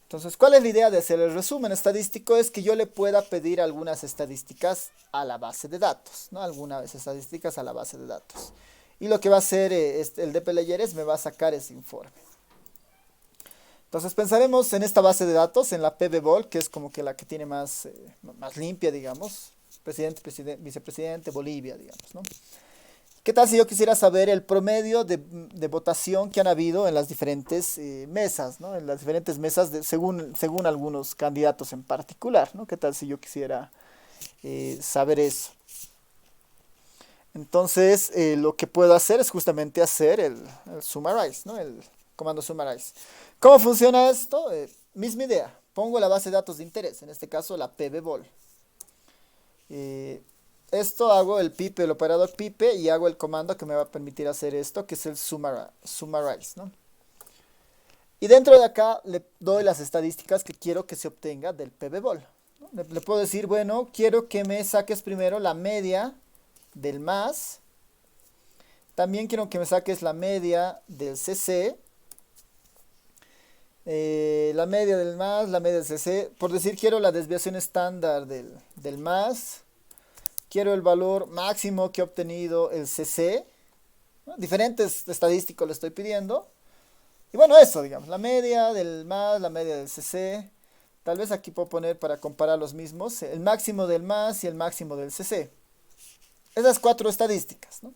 A: Entonces, ¿cuál es la idea de hacer el resumen estadístico? Es que yo le pueda pedir algunas estadísticas a la base de datos, ¿no? Algunas estadísticas a la base de datos. Y lo que va a hacer el dplyr es me va a sacar ese informe. Entonces pensaremos en esta base de datos, en la PBBOL, que es como que la que tiene más, más limpia, digamos. Vicepresidente, Bolivia, digamos, ¿no? ¿Qué tal si yo quisiera saber el promedio de votación que han habido en las diferentes mesas, ¿no? En las diferentes mesas según algunos candidatos en particular, ¿no? ¿Qué tal si yo quisiera saber eso? Entonces, lo que puedo hacer es justamente hacer el summarize, ¿no? El comando summarize. ¿Cómo funciona esto? Misma idea. Pongo la base de datos de interés, en este caso la PBBOL. Esto hago el operador pipe, y hago el comando que me va a permitir hacer esto, que es el summarize, ¿no? Y dentro de acá le doy las estadísticas que quiero que se obtenga del PBBOL, ¿no? Le puedo decir, bueno, quiero que me saques primero la media del más. También quiero que me saques la media del CC. La media del más, la media del CC. Por decir, quiero la desviación estándar del más. Quiero el valor máximo que ha obtenido el CC, ¿no? Diferentes estadísticos le estoy pidiendo. Y bueno, eso, digamos, la media del más, la media del CC. Tal vez aquí puedo poner para comparar los mismos, el máximo del más y el máximo del CC. Esas 4 estadísticas, ¿no?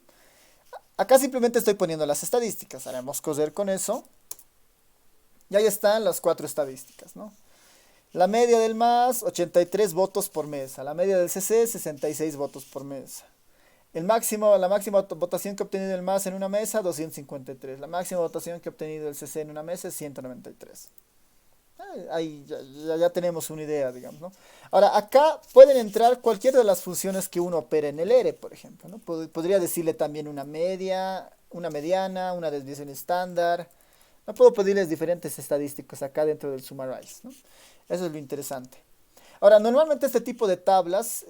A: Acá simplemente estoy poniendo las estadísticas. Haremos coser con eso. Y ahí están las 4 estadísticas, ¿no? La media del más, 83 votos por mesa. La media del CC, 66 votos por mesa. La máxima votación que ha obtenido el más en una mesa, 253. La máxima votación que ha obtenido el CC en una mesa es 193. Ahí ya tenemos una idea, digamos, ¿no? Ahora, acá pueden entrar cualquiera de las funciones que uno opera en el ERE, por ejemplo, ¿no? Podría decirle también una media, una mediana, una desviación estándar. No puedo pedirles diferentes estadísticas acá dentro del summarize, ¿no? Eso es lo interesante. Ahora, normalmente este tipo de tablas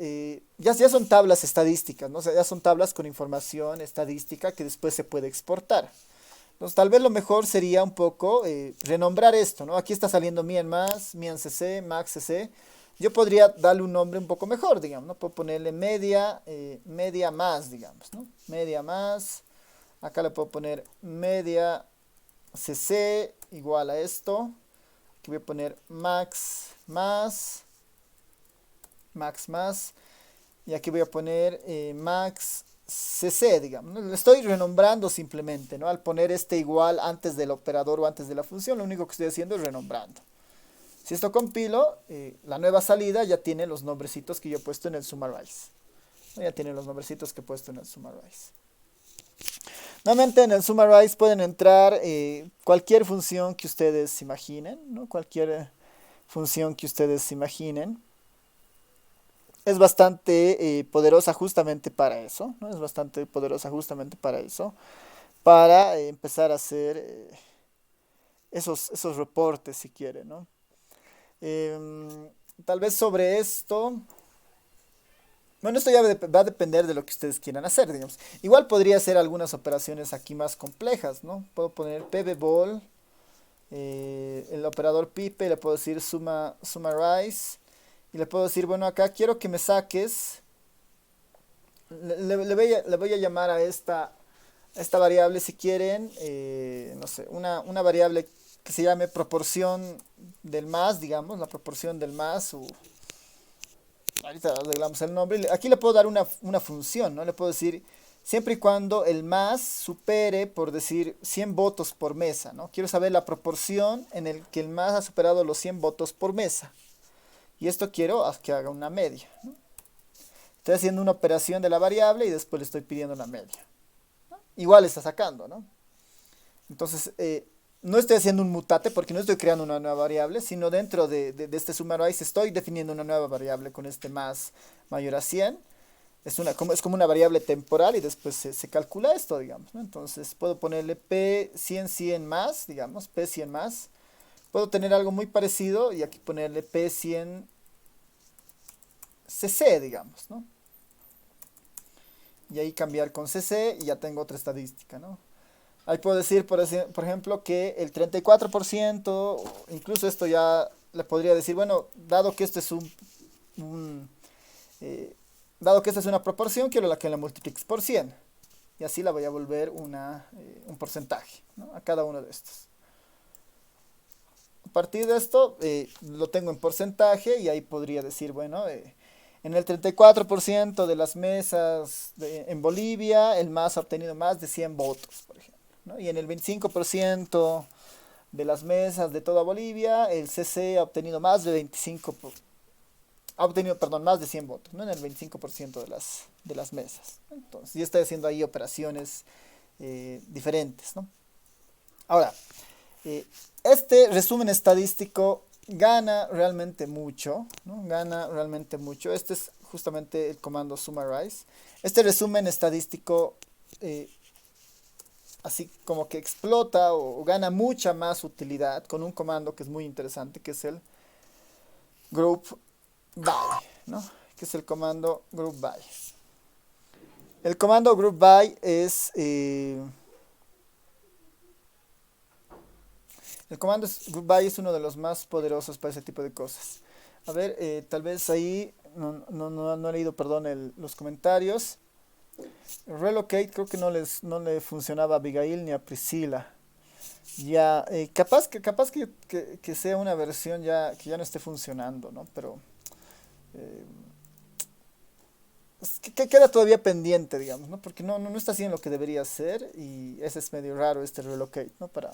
A: ya son tablas estadísticas, ¿no? O sea, ya son tablas con información estadística que después se puede exportar. Entonces, tal vez lo mejor sería un poco renombrar esto, ¿no? Aquí está saliendo Mien más, Mien CC, Max CC. Yo podría darle un nombre un poco mejor, digamos, ¿no? Puedo ponerle media, media más, digamos, ¿no? Media más. Acá le puedo poner media CC igual a esto. Aquí voy a poner max más. Max más. Y aquí voy a poner max CC, digamos, ¿no? Le estoy renombrando simplemente, ¿no? Al poner este igual antes del operador o antes de la función, lo único que estoy haciendo es renombrando. Si esto compilo, la nueva salida ya tiene los nombrecitos que yo he puesto en el summarize, ¿no? Ya tiene los nombrecitos que he puesto en el summarize. Nuevamente en el summarize pueden entrar cualquier función que ustedes imaginen, ¿no? Cualquier función que ustedes imaginen. Es bastante poderosa justamente para eso, ¿no? Es bastante poderosa justamente para eso. Para empezar a hacer esos reportes si quieren, ¿no? Tal vez sobre esto. Bueno, esto ya va a depender de lo que ustedes quieran hacer, digamos. Igual podría hacer algunas operaciones aquí más complejas, ¿no? Puedo poner pbball, el operador pipe, le puedo decir summarize. Y le puedo decir, bueno, acá quiero que me saques. Le voy a llamar a esta variable, si quieren, no sé, una variable que se llame proporción del más, digamos, la proporción del más. Ahorita arreglamos el nombre. Aquí le puedo dar una función, ¿no? Le puedo decir, siempre y cuando el más supere, por decir, 100 votos por mesa, ¿no? Quiero saber la proporción en el que el más ha superado los 100 votos por mesa. Y esto quiero que haga una media, ¿no? Estoy haciendo una operación de la variable y después le estoy pidiendo la media, ¿no? Igual está sacando, ¿no? Entonces, no estoy haciendo un mutate porque no estoy creando una nueva variable, sino dentro de este summarize estoy definiendo una nueva variable con este más mayor a 100. Es como una variable temporal y después se calcula esto, digamos, ¿no? Entonces, puedo ponerle P100 100 más, digamos, P100 más. Puedo tener algo muy parecido y aquí ponerle P100 CC, digamos, ¿no? Y ahí cambiar con CC y ya tengo otra estadística, ¿no? Ahí puedo decir, por ejemplo, que el 34%, incluso esto ya le podría decir, bueno, dado que esto es dado que esta es una proporción, quiero que la multipliques por 100. Y así la voy a volver un porcentaje, ¿no? A cada uno de estos. partir de esto, lo tengo en porcentaje y ahí podría decir, bueno, en el 34% de las mesas en Bolivia, el MAS ha obtenido más de 100 votos, por ejemplo, ¿no? Y en el 25% de las mesas de toda Bolivia, el CC ha obtenido más de 25, ha obtenido, perdón, más de 100 votos, ¿no? En el 25% de las mesas. Entonces, yo estoy haciendo ahí operaciones diferentes, ¿no? Ahora, este resumen estadístico gana realmente mucho, ¿no? Gana realmente mucho. Este es justamente el comando summarize. Este resumen estadístico así como que explota o gana mucha más utilidad con un comando que es muy interesante, que es el group by, ¿no? Que es el comando group by. El comando group by es... el comando group by es uno de los más poderosos para ese tipo de cosas. A ver, tal vez ahí no he leído, perdón, los comentarios. Relocate creo que no le funcionaba a Abigail ni a Priscila. Ya, capaz que sea una versión ya que ya no esté funcionando, ¿no? Pero eh, es que queda todavía pendiente, digamos, ¿no? Porque no está haciendo lo que debería hacer y ese es medio raro este relocate, ¿no? Para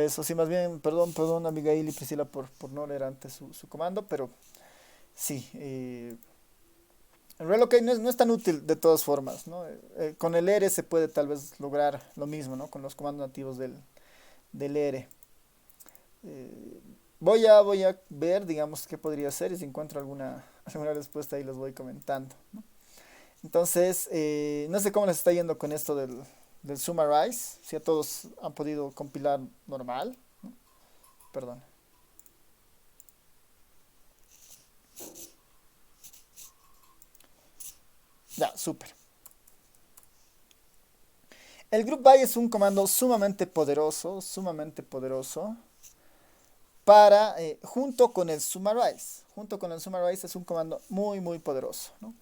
A: eso, sí, más bien, perdón, Abigail y Priscila por no leer antes su comando, pero sí, el relocate no es tan útil de todas formas, ¿no? Con el ERE se puede tal vez lograr lo mismo, ¿no? Con los comandos nativos del ERE. Eh, voy a ver, digamos, qué podría hacer y si encuentro alguna respuesta ahí los voy comentando, ¿no? Entonces, no sé cómo les está yendo con esto del summarize, si a todos han podido compilar normal, ¿no? Perdón. Ya, súper. El group by es un comando sumamente poderoso para, junto con el summarize. Junto con el summarize es un comando muy poderoso, ¿no?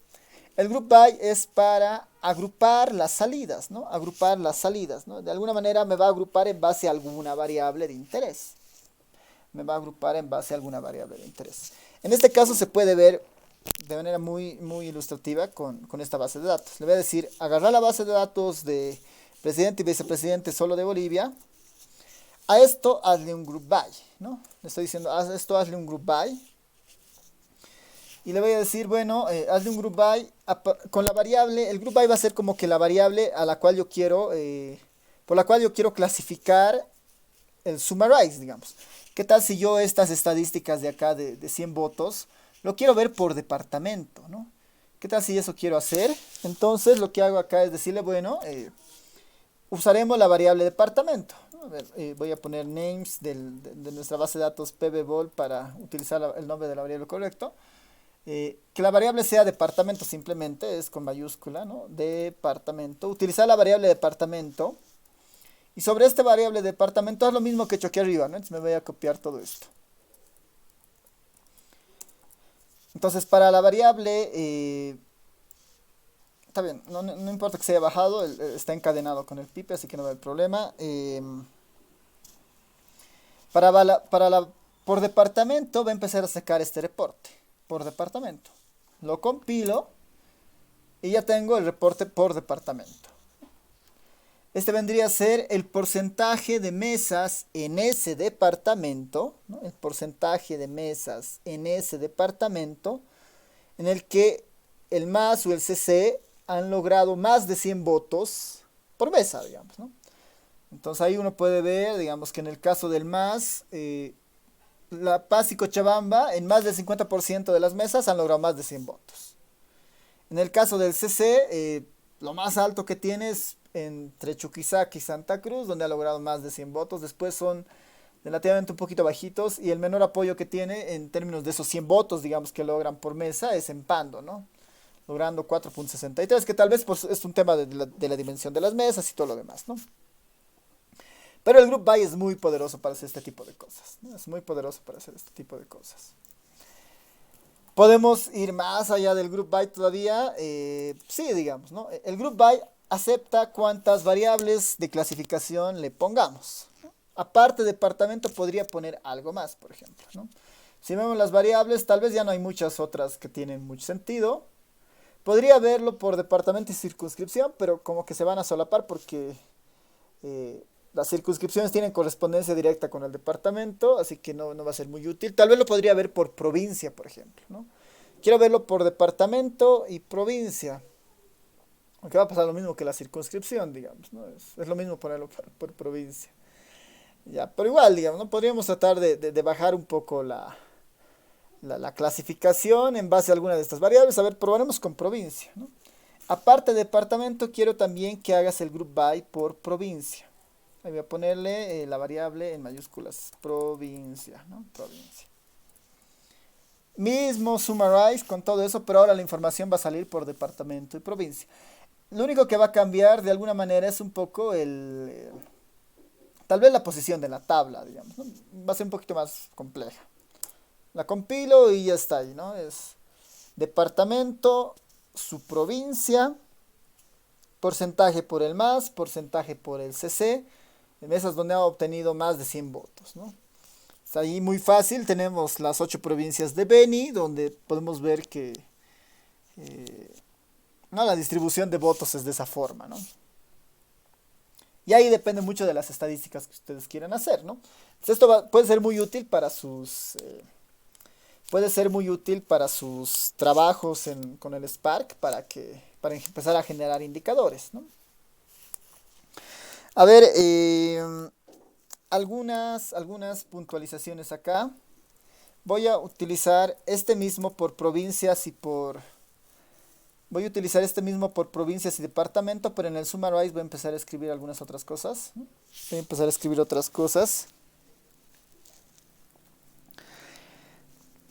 A: El group by es para agrupar las salidas, ¿no? Agrupar las salidas, ¿no? De alguna manera me va a agrupar en base a alguna variable de interés. Me va a agrupar en base a alguna variable de interés. En este caso se puede ver de manera muy ilustrativa con esta base de datos. Le voy a decir, agarrar la base de datos de presidente y vicepresidente solo de Bolivia. A esto hazle un group by, ¿no? Le estoy diciendo, a esto hazle un group by. Y le voy a decir, bueno, hazle un group by con la variable. El group by va a ser como que la variable a la cual yo quiero, por la cual yo quiero clasificar el summarize, digamos. ¿Qué tal si yo estas estadísticas de acá de 100 votos lo quiero ver por departamento, ¿no? ¿Qué tal si eso quiero hacer? Entonces lo que hago acá es decirle, bueno, usaremos la variable departamento. A ver, voy a poner names de nuestra base de datos pbbol para utilizar el nombre de la variable correcto. Que la variable sea departamento simplemente, es con mayúscula, ¿no? Departamento. Utilizar la variable departamento. Y sobre esta variable departamento es lo mismo que he hecho aquí arriba, ¿no? Entonces me voy a copiar todo esto. Entonces para la variable, está bien, no importa que se haya bajado, está encadenado con el pipe, así que no va a haber problema. Por departamento va a empezar a sacar este reporte, por departamento. Lo compilo y ya tengo el reporte por departamento. Este vendría a ser el porcentaje de mesas en ese departamento, ¿no? El porcentaje de mesas en ese departamento en el que el MAS o el CC han logrado más de 100 votos por mesa, digamos, ¿no? Entonces ahí uno puede ver, digamos que en el caso del MAS, La Paz y Cochabamba, en más del 50% de las mesas han logrado más de 100 votos. En el caso del CC, lo más alto que tiene es entre Chuquisaca y Santa Cruz, donde ha logrado más de 100 votos. Después son relativamente un poquito bajitos y el menor apoyo que tiene en términos de esos 100 votos, digamos, que logran por mesa es en Pando, ¿no? Logrando 4.63, que tal vez pues, es un tema de la dimensión de las mesas y todo lo demás, ¿no? Pero el group by es muy poderoso para hacer este tipo de cosas, ¿no? Es muy poderoso para hacer este tipo de cosas. Podemos ir más allá del group by todavía, sí, digamos, ¿no? El group by acepta cuántas variables de clasificación le pongamos, ¿no? Aparte de departamento podría poner algo más, por ejemplo, ¿no? Si vemos las variables, tal vez ya no hay muchas otras que tienen mucho sentido. Podría verlo por departamento y circunscripción, pero como que se van a solapar porque las circunscripciones tienen correspondencia directa con el departamento, así que no va a ser muy útil. Tal vez lo podría ver por provincia, por ejemplo, ¿no? Quiero verlo por departamento y provincia. Aunque va a pasar lo mismo que la circunscripción, digamos, ¿no? Es lo mismo ponerlo por provincia. Ya, pero igual, digamos, ¿no? Podríamos tratar de bajar un poco la clasificación en base a alguna de estas variables. A ver, probaremos con provincia, ¿no? Aparte de departamento, quiero también que hagas el group by por provincia. Ahí voy a ponerle la variable en mayúsculas, provincia, ¿no? Provincia. Mismo summarize con todo eso, pero ahora la información va a salir por departamento y provincia. Lo único que va a cambiar de alguna manera es un poco tal vez la posición de la tabla, digamos, ¿no? Va a ser un poquito más compleja. La compilo y ya está ahí, ¿no? Es departamento, su provincia, porcentaje por el más, porcentaje por el CC, en esas donde ha obtenido más de 100 votos, ¿no? Está ahí muy fácil, tenemos las 8 provincias de Beni, donde podemos ver que eh, no, la distribución de votos es de esa forma, ¿no? Y ahí depende mucho de las estadísticas que ustedes quieran hacer, ¿no? Entonces puede ser muy útil para puede ser muy útil para sus trabajos con el Spark para empezar a generar indicadores, ¿no? A ver, algunas puntualizaciones acá. Voy a utilizar este mismo por provincias y por... Voy a utilizar este mismo por provincias y departamento, pero en el summarize voy a empezar a escribir algunas otras cosas, ¿no? Voy a empezar a escribir otras cosas.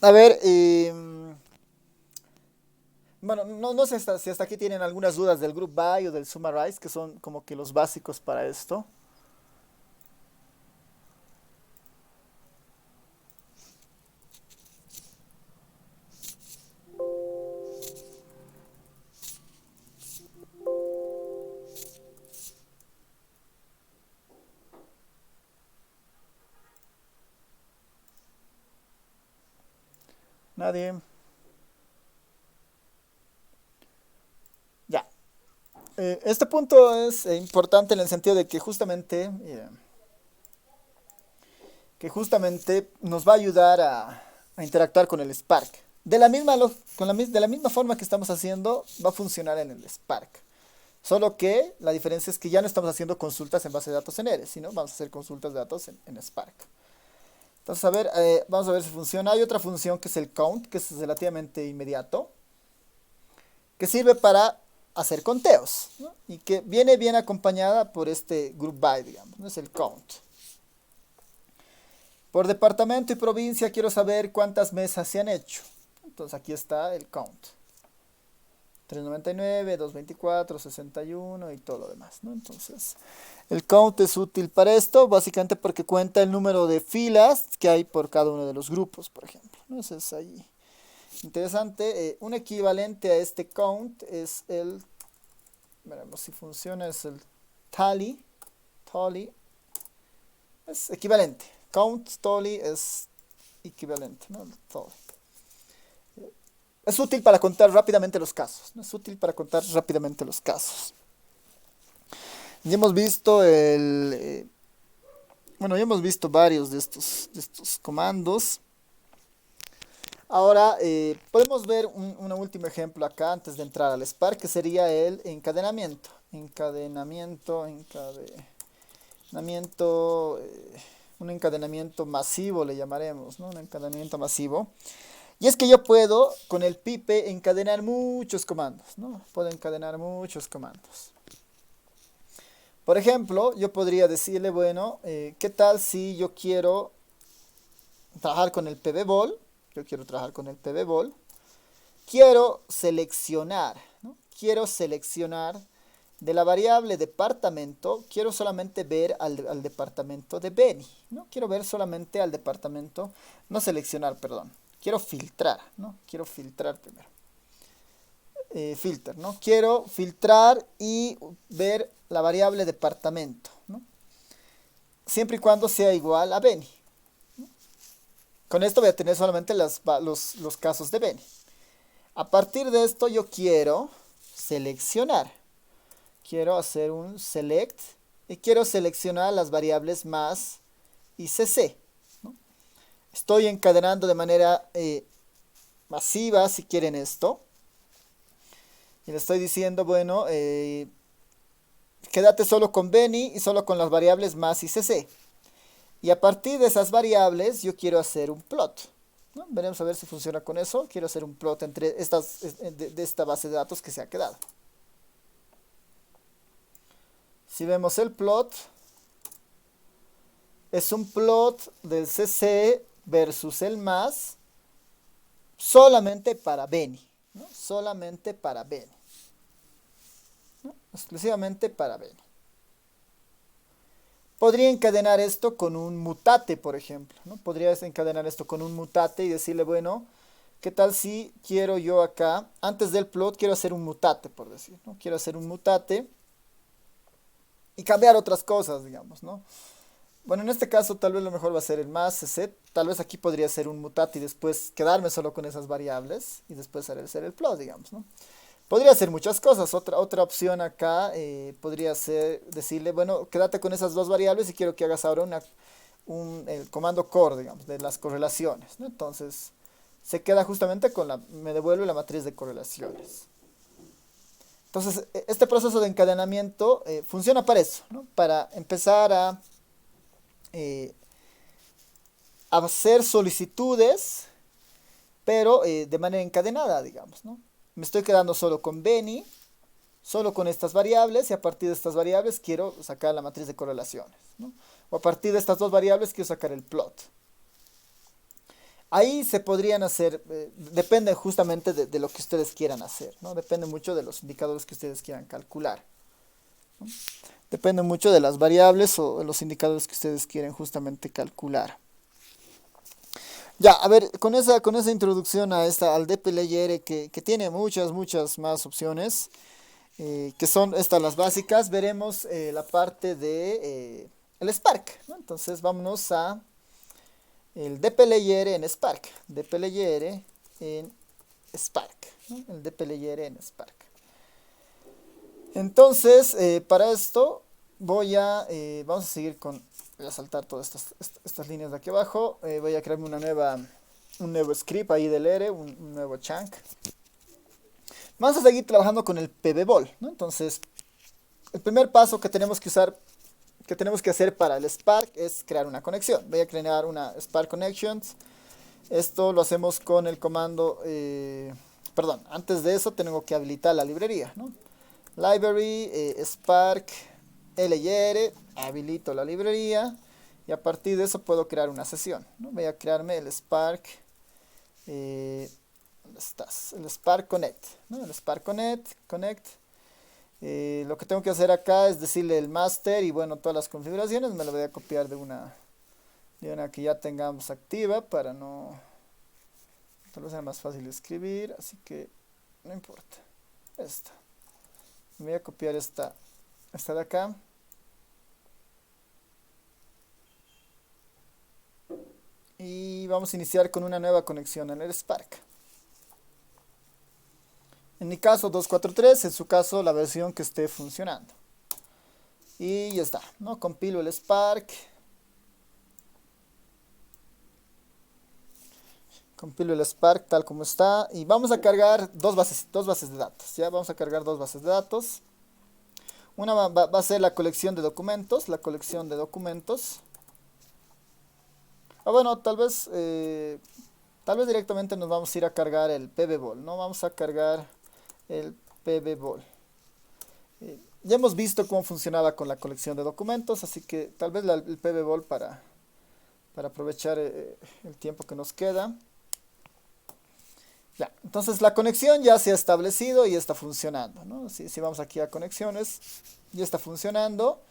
A: A ver, bueno, no sé si hasta aquí tienen algunas dudas del group by o del summarize, que son como que los básicos para esto. Nadie. Ya. Este punto es importante en el sentido de que justamente nos va a ayudar a interactuar con el Spark. De la misma forma que estamos haciendo, va a funcionar en el Spark. Solo que la diferencia es que ya no estamos haciendo consultas en base de datos en Eres, sino vamos a hacer consultas de datos en Spark. Entonces, a ver, vamos a ver si funciona. Hay otra función que es el count, que es relativamente inmediato, que sirve para hacer conteos, ¿no? Y que viene bien acompañada por este group by, digamos, ¿no? Es el count. Por departamento y provincia quiero saber cuántas mesas se han hecho. Entonces aquí está el count. 399, 224, 61 y todo lo demás, ¿no? Entonces, el count es útil para esto, básicamente porque cuenta el número de filas que hay por cada uno de los grupos, por ejemplo, ¿no? Eso es ahí interesante. Un equivalente a este count es veremos si funciona, es el tally. Tally es equivalente. Count, tally es equivalente, ¿no? Tally. Es útil para contar rápidamente los casos, ¿no? Es útil para contar rápidamente los casos. Ya hemos visto bueno, ya hemos visto varios de estos comandos. Ahora podemos ver un último ejemplo acá antes de entrar al Spark, que sería el encadenamiento. Un encadenamiento masivo le llamaremos, ¿no? Un encadenamiento masivo. Y es que yo puedo con el pipe encadenar muchos comandos, ¿no? Puedo encadenar muchos comandos. Por ejemplo, yo podría decirle, bueno, ¿qué tal si yo quiero trabajar con el pbball? Yo quiero trabajar con el pbball. Quiero seleccionar, ¿no? Quiero seleccionar de la variable departamento, quiero solamente ver al departamento de Beni, ¿no? Quiero ver solamente al departamento, no seleccionar, perdón. Quiero filtrar, ¿no? Quiero filtrar primero. Filter, ¿no? Quiero filtrar y ver la variable departamento, ¿no? siempre y cuando sea igual a Beni. Con esto voy a tener solamente los casos de Beni. A partir de esto yo quiero seleccionar. Quiero hacer un select y quiero seleccionar las variables más y cc, ¿no? Estoy encadenando de manera masiva, si quieren esto. Y le estoy diciendo, bueno, quédate solo con Beni y solo con las variables más y cc. Y a partir de esas variables yo quiero hacer un plot, ¿no? Veremos a ver si funciona con eso. Quiero hacer un plot entre estas, de esta base de datos que se ha quedado. Si vemos el plot, es un plot del cc versus el más solamente para Beni, ¿no? Solamente para Beni, ¿no? Exclusivamente para Beni. Podría encadenar esto con un mutate, por ejemplo, ¿no? Podría encadenar esto con un mutate y decirle, bueno, ¿qué tal si quiero yo acá, antes del plot, quiero hacer un mutate, por decir, ¿no? Quiero hacer un mutate y cambiar otras cosas, digamos, ¿no? Bueno, en este caso tal vez lo mejor va a ser el más cc. Tal vez aquí podría ser un mutate y después quedarme solo con esas variables y después hacer el plot, digamos, ¿no? Podría hacer muchas cosas. Otra opción acá podría ser decirle, bueno, quédate con esas dos variables y quiero que hagas ahora el comando core, digamos, de las correlaciones, ¿no? Entonces, se queda justamente me devuelve la matriz de correlaciones. Entonces, este proceso de encadenamiento funciona para eso, ¿no? Para empezar a hacer solicitudes, pero de manera encadenada, digamos, ¿no? Me estoy quedando solo con Beni, solo con estas variables, y a partir de estas variables quiero sacar la matriz de correlaciones, ¿no? O a partir de estas dos variables quiero sacar el plot. Ahí se podrían hacer, depende justamente de lo que ustedes quieran hacer, ¿no? Depende mucho de los indicadores que ustedes quieran calcular, ¿no? Depende mucho de las variables o de los indicadores que ustedes quieren justamente calcular. Ya, a ver, con esa introducción al dplyr que tiene muchas más opciones, que son estas las básicas, veremos la parte de el Spark, ¿no? Entonces vámonos a el dplyr en Spark, dplyr en Spark, ¿no? El dplyr en Spark. Entonces, para esto vamos a seguir voy a saltar todas estas líneas de aquí abajo. Voy a crearme un nuevo script ahí del R, un nuevo chunk. Vamos a seguir trabajando con el pbball, ¿no? Entonces, el primer paso que tenemos que hacer para el Spark es crear una conexión. Voy a crear una Spark Connections. Esto lo hacemos con el comando, perdón, antes de eso tengo que habilitar la librería, ¿no? Library, Spark, lyr, habilito la librería y a partir de eso puedo crear una sesión, ¿no? Voy a crearme el Spark, ¿dónde estás? El Spark Connect, ¿no? El Spark Connect. Lo que tengo que hacer acá es decirle el master y bueno, todas las configuraciones me lo voy a copiar de una que ya tengamos activa para tal vez sea más fácil escribir, así que no importa. Esta. Voy a copiar esta de acá. Y vamos a iniciar con una nueva conexión en el Spark. En mi caso 243, en su caso la versión que esté funcionando. Y ya está, ¿no? Compilo el Spark. Compilo el Spark tal como está. Y vamos a cargar dos bases de datos. Ya vamos a cargar dos bases de datos. Una va a ser la colección de documentos. Bueno, tal vez directamente nos vamos a ir a cargar el pbball, ¿no? Vamos a cargar el pbball. Ya hemos visto cómo funcionaba con la colección de documentos, así que tal vez el pbball para aprovechar el tiempo que nos queda. Ya, entonces la conexión ya se ha establecido y está funcionando, ¿no? Si vamos aquí a conexiones, ya está funcionando.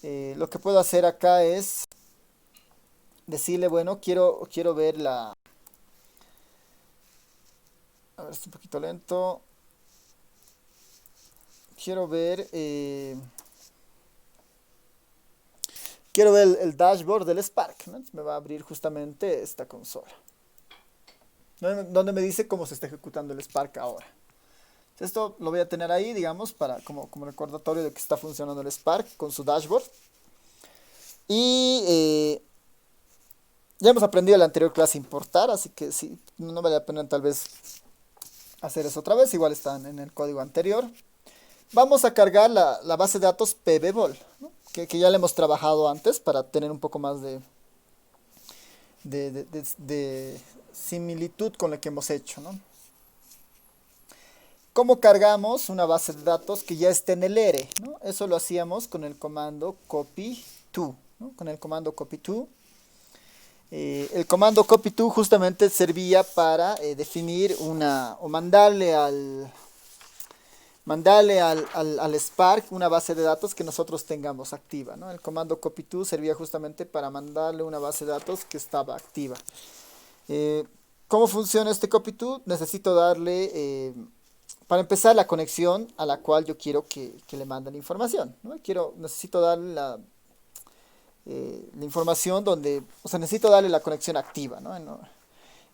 A: Lo que puedo hacer acá es decirle, bueno, quiero ver a ver, está un poquito lento. Quiero ver quiero ver el dashboard del Spark, ¿no? Entonces me va a abrir justamente esta consola, donde me dice cómo se está ejecutando el Spark ahora. Esto lo voy a tener ahí, digamos, para como recordatorio de que está funcionando el Spark con su dashboard. Y ya hemos aprendido en la anterior clase importar, así que sí, no vale la pena tal vez hacer eso otra vez, igual están en el código anterior. Vamos a cargar la base de datos pbbol, ¿no? que ya le hemos trabajado antes para tener un poco más de similitud con lo que hemos hecho, ¿no? ¿Cómo cargamos una base de datos que ya esté en el ERE? ¿No? Eso lo hacíamos con el comando copy to, ¿no? Con el comando copy to. El comando copy to justamente servía para definir o mandarle al Spark una base de datos que nosotros tengamos activa, ¿no? El comando copy to servía justamente para mandarle una base de datos que estaba activa. ¿Cómo funciona este copy to? Necesito darle, para empezar, la conexión a la cual yo quiero que le mande la información, ¿no? Necesito darle la información donde, o sea, necesito darle la conexión activa, ¿no?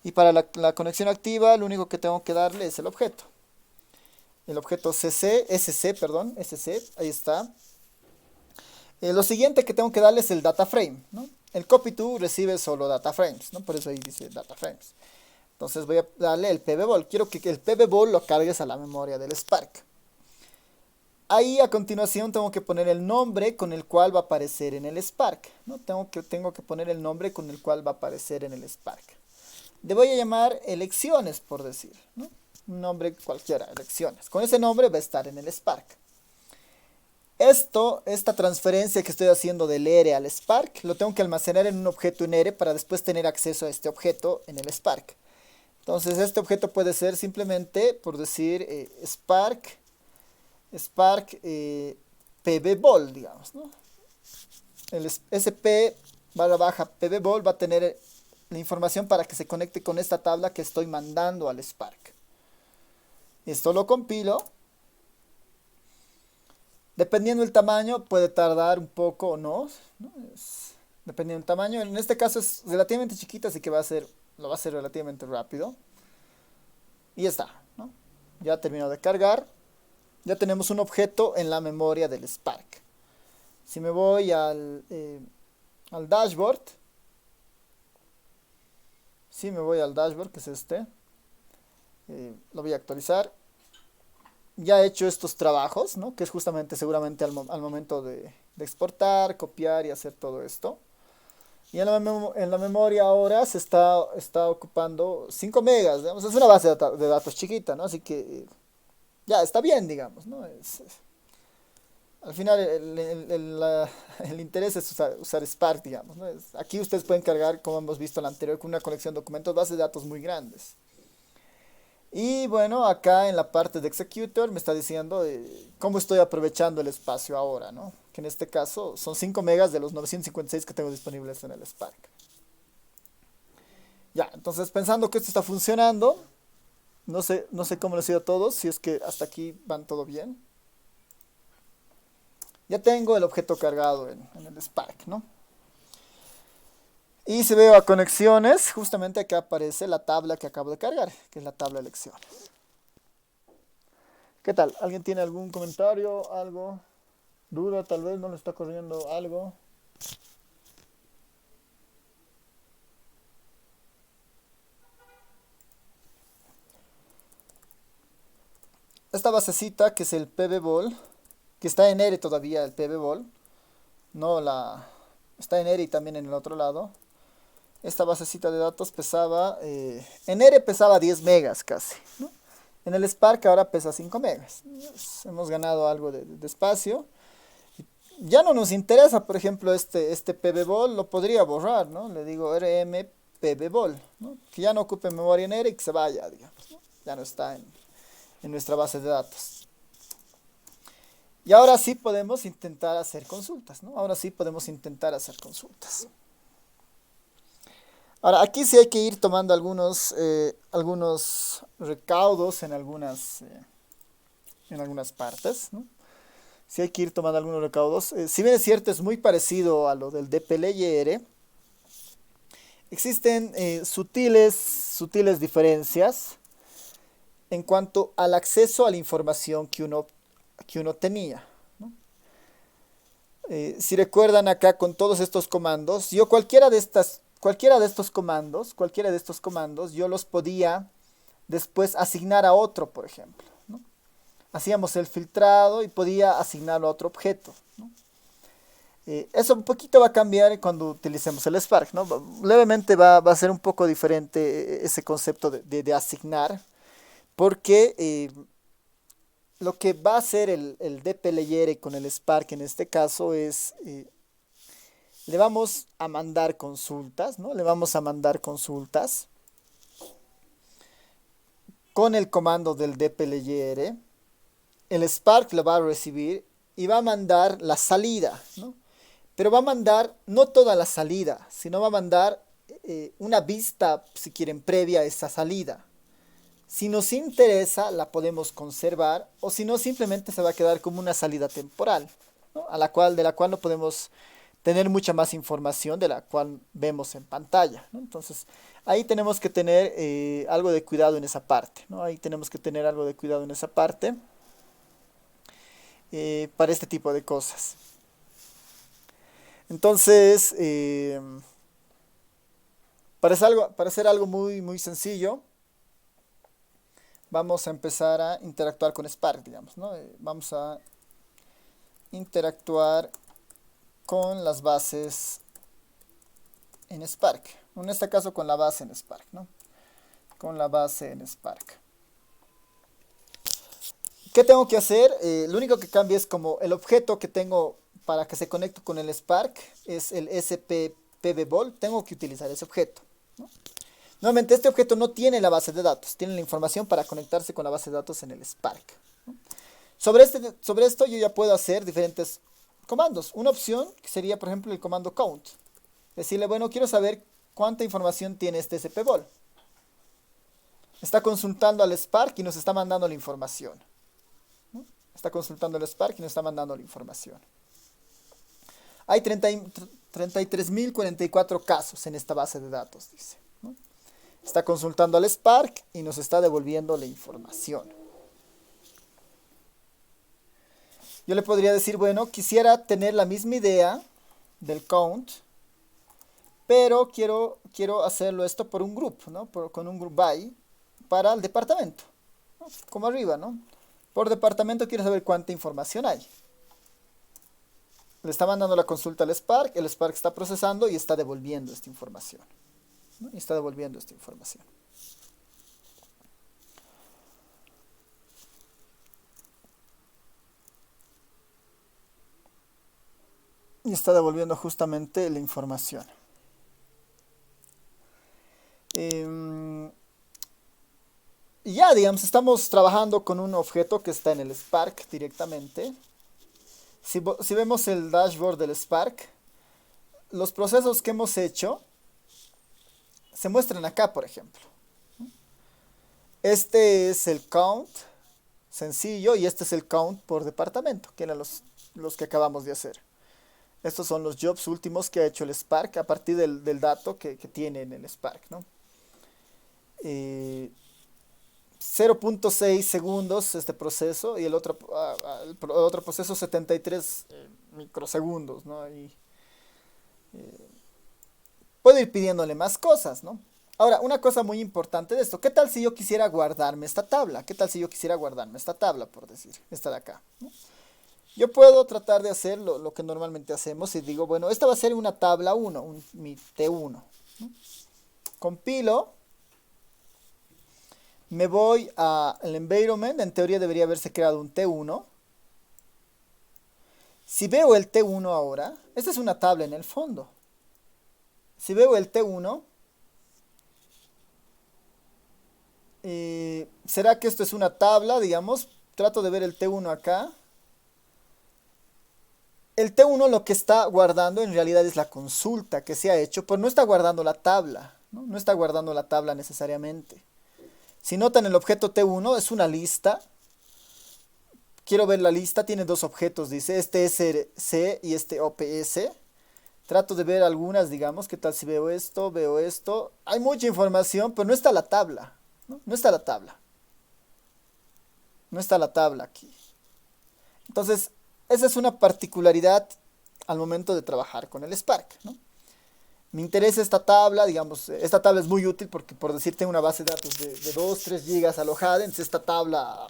A: Y para la conexión activa, lo único que tengo que darle es el objeto. El objeto SC, ahí está. Lo siguiente que tengo que darle es el data frame, ¿no? El copy to recibe solo data frames, ¿no? Por eso ahí dice data frames. Entonces voy a darle el pbbol. Quiero que el pbbol lo cargues a la memoria del Spark. Ahí a continuación tengo que poner el nombre con el cual va a aparecer en el Spark, ¿no? Tengo que poner el nombre con el cual va a aparecer en el Spark. Le voy a llamar elecciones, por decir, ¿no? Un nombre cualquiera, elecciones. Con ese nombre va a estar en el Spark. Esta transferencia que estoy haciendo del ERE al Spark, lo tengo que almacenar en un objeto en ERE para después tener acceso a este objeto en el Spark. Entonces este objeto puede ser simplemente, por decir, Spark pbbol, digamos, ¿no? El sp barra baja pbbol va a tener la información para que se conecte con esta tabla que estoy mandando al Spark. Esto lo compilo. Dependiendo del tamaño, puede tardar un poco o no, ¿no? Dependiendo del tamaño. En este caso es relativamente chiquita, así que lo va a hacer relativamente rápido. Y ya está, ¿no? Ya terminó de cargar. Ya tenemos un objeto en la memoria del Spark. Si me voy al dashboard, que es este, lo voy a actualizar. Ya he hecho estos trabajos, ¿no? Que es justamente seguramente al momento de exportar, copiar y hacer todo esto. Y en la memoria ahora se está ocupando 5 megas, digamos. Es una base de datos chiquita, ¿no? Así que ya está bien, digamos, ¿no? Al final el interés es usar Spark, digamos, ¿no? Aquí ustedes pueden cargar, como hemos visto en la anterior, con una colección de documentos, bases de datos muy grandes. Y bueno, acá en la parte de Executor me está diciendo cómo estoy aprovechando el espacio ahora, ¿no? Que en este caso son 5 megas de los 956 que tengo disponibles en el Spark. Ya, entonces pensando que esto está funcionando, no sé cómo les ha ido a todos, si es que hasta aquí van todo bien. Ya tengo el objeto cargado en el Spark, ¿no? Y si veo a conexiones, justamente acá aparece la tabla que acabo de cargar, que es la tabla de elecciones. ¿Qué tal? ¿Alguien tiene algún comentario, algo? ¿Duda? Tal vez no le está corriendo algo. Esta basecita, que es el pbbol, que está en ERE todavía, el pbbol, está en ERE y también en el otro lado. Esta basecita de datos pesaba, en ERE pesaba 10 megas casi, ¿no? En el Spark ahora pesa 5 megas. Hemos ganado algo de espacio. Ya no nos interesa, por ejemplo, este pbbol lo podría borrar, ¿no? Le digo rm pbbol, ¿no? Que ya no ocupe memoria en ERE y que se vaya, digamos, ¿no? Ya no está en nuestra base de datos. Y ahora sí podemos intentar hacer consultas, ¿no? Ahora sí podemos intentar hacer consultas. Ahora, aquí sí hay que ir tomando algunos recaudos en algunas partes, ¿no? Sí hay que ir tomando algunos recaudos. Si bien es cierto, es muy parecido a lo del DPLR, existen sutiles diferencias en cuanto al acceso a la información que uno tenía. Si recuerdan acá con todos estos comandos, yo cualquiera de estos comandos, yo los podía después asignar a otro, por ejemplo, ¿no? Hacíamos el filtrado y podía asignarlo a otro objeto, ¿no? Eso un poquito va a cambiar cuando utilicemos el Spark, ¿no? Levemente va a ser un poco diferente ese concepto de asignar, porque lo que va a hacer el DPLR con el Spark en este caso es, le vamos a mandar consultas, ¿no? Le vamos a mandar consultas con el comando del DPLR. El Spark lo va a recibir y va a mandar la salida, ¿no? Pero va a mandar no toda la salida, sino va a mandar una vista, si quieren, previa a esa salida. Si nos interesa, la podemos conservar, o si no, simplemente se va a quedar como una salida temporal, ¿no? De la cual no podemos tener mucha más información de la cual vemos en pantalla, ¿no? Entonces, ahí tenemos que tener algo de cuidado en esa parte, ¿no? Ahí tenemos que tener algo de cuidado en esa parte para este tipo de cosas. Entonces, para hacer algo muy, muy sencillo, vamos a empezar a interactuar con Spark, digamos, ¿no? Vamos a interactuar con las bases en Spark. En este caso con la base en Spark, ¿no? Con la base en Spark. ¿Qué tengo que hacer? Lo único que cambia es como el objeto que tengo para que se conecte con el Spark es el SPPBvol. Tengo que utilizar ese objeto, ¿no? Nuevamente, este objeto no tiene la base de datos, tiene la información para conectarse con la base de datos en el Spark, ¿no? Sobre esto yo ya puedo hacer diferentes comandos. Una opción que sería, por ejemplo, el comando count. Decirle, bueno, quiero saber cuánta información tiene este SPVol. Está consultando al Spark y nos está mandando la información, ¿no? Está consultando al Spark y nos está mandando la información. Hay 33.044 casos en esta base de datos, dice, ¿no? Está consultando al Spark y nos está devolviendo la información. Yo le podría decir, bueno, quisiera tener la misma idea del count, pero quiero hacerlo esto por un group, ¿no? Con un group by para el departamento, ¿no? Como arriba, ¿no? Por departamento quiero saber cuánta información hay. Le está mandando la consulta al Spark, el Spark está procesando y está devolviendo esta información, ¿no? Y está devolviendo esta información. Y está devolviendo justamente la información. Y ya, digamos, estamos trabajando con un objeto que está en el Spark directamente. Si vemos el dashboard del Spark, los procesos que hemos hecho se muestran acá, por ejemplo. Este es el count sencillo y este es el count por departamento, que eran los que acabamos de hacer. Estos son los jobs últimos que ha hecho el Spark a partir del dato que tiene en el Spark, ¿no? 0.6 segundos este proceso y el otro proceso 73 microsegundos, ¿no? Y puedo ir pidiéndole más cosas, ¿no? Ahora, una cosa muy importante de esto, ¿qué tal si yo quisiera guardarme esta tabla? ¿Qué tal si yo quisiera guardarme esta tabla, por decir, esta de acá, ¿no? Yo puedo tratar de hacer lo que normalmente hacemos y digo, bueno, esta va a ser una tabla 1, mi T1, ¿no? Compilo, me voy al environment, en teoría debería haberse creado un T1. Si veo el T1 ahora, esta es una tabla en el fondo. Si veo el T1, ¿será que esto es una tabla, digamos? Trato de ver el T1 acá. El T1 lo que está guardando en realidad es la consulta que se ha hecho, pero no está guardando la tabla, ¿no? No está guardando la tabla necesariamente. Si notan, el objeto T1 es una lista quiero ver la lista, tiene dos objetos, dice, este SC y este OPS. Trato de ver algunas, digamos, ¿qué tal si veo esto, veo esto? Hay mucha información, pero no está la tabla, ¿no? No está la tabla. No está la tabla aquí. Entonces, esa es una particularidad al momento de trabajar con el Spark, ¿no? Me interesa esta tabla, digamos, esta tabla es muy útil porque por decir tengo una base de datos de 2, 3 gigas alojada, entonces esta tabla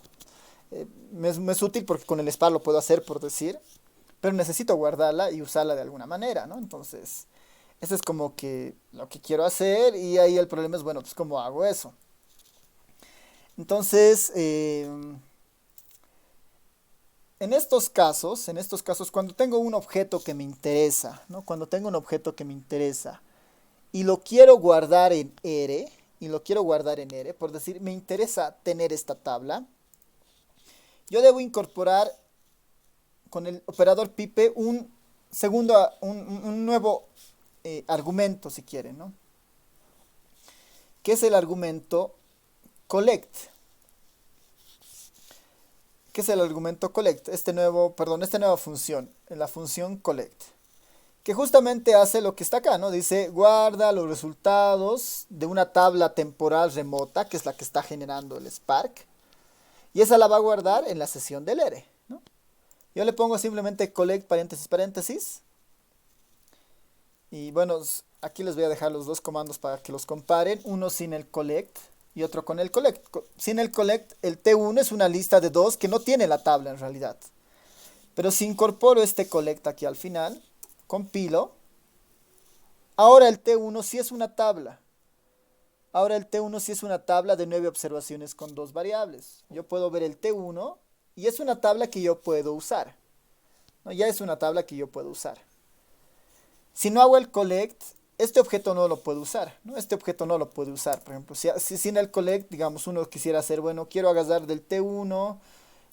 A: me es útil porque con el Spark lo puedo hacer por decir, pero necesito guardarla y usarla de alguna manera, ¿no? Entonces, eso es como que lo que quiero hacer y ahí el problema es, bueno, pues ¿cómo hago eso? Entonces, en estos casos, cuando tengo un objeto que me interesa, ¿no? Cuando tengo un objeto que me interesa y lo quiero guardar en R, por decir, me interesa tener esta tabla, yo debo incorporar con el operador pipe un segundo, un nuevo argumento, si quieren, ¿no? Que es el argumento collect. ¿Qué es el argumento collect? Esta nueva función, la función collect, que justamente hace lo que está acá, ¿no? Dice, guarda los resultados de una tabla temporal remota, que es la que está generando el Spark, y esa la va a guardar en la sesión del R, ¿no? Yo le pongo simplemente collect paréntesis paréntesis, y bueno, aquí les voy a dejar los dos comandos para que los comparen, uno sin el collect y otro con el collect. Sin el collect, el T1 es una lista de 2 que no tiene la tabla en realidad. Pero si incorporo este collect aquí al final, compilo, ahora el T1 sí es una tabla. Ahora el T1 sí es una tabla de 9 observaciones con 2 variables. Yo puedo ver el T1 y es una tabla que yo puedo usar, ¿no? Ya es una tabla que yo puedo usar. Si no hago el collect, este objeto no lo puedo usar, ¿no? Este objeto no lo puede usar. Por ejemplo, si sin el collect, digamos, uno quisiera hacer, bueno, quiero agarrar del T1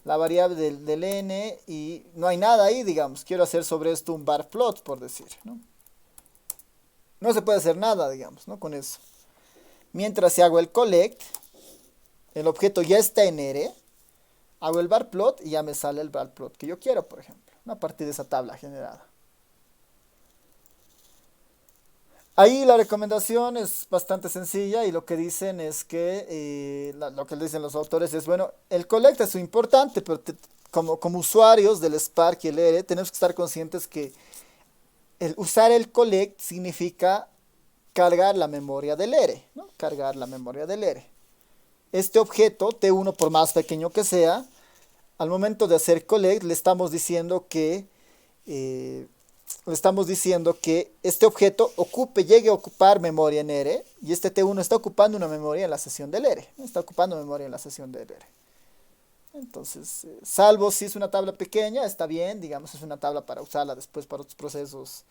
A: la variable del N y no hay nada ahí, digamos. Quiero hacer sobre esto un bar plot, por decir, ¿no? No se puede hacer nada, digamos, ¿no? Con eso. Mientras si hago el collect, el objeto ya está en R, hago el bar plot y ya me sale el bar plot que yo quiero, por ejemplo, ¿no? A partir de esa tabla generada. Ahí la recomendación es bastante sencilla y lo que dicen es que, lo que dicen los autores es, bueno, el collect es muy importante, pero como usuarios del Spark y el R, tenemos que estar conscientes que el usar el collect significa cargar la memoria del R, ¿no? Cargar la memoria del R. Este objeto, T1 por más pequeño que sea, al momento de hacer collect le estamos diciendo que este objeto llegue a ocupar memoria en R y este T1 está ocupando una memoria en la sesión del R. Está ocupando memoria en la sesión del R. Entonces, salvo si es una tabla pequeña, está bien, digamos, es una tabla para usarla después para otros procesos,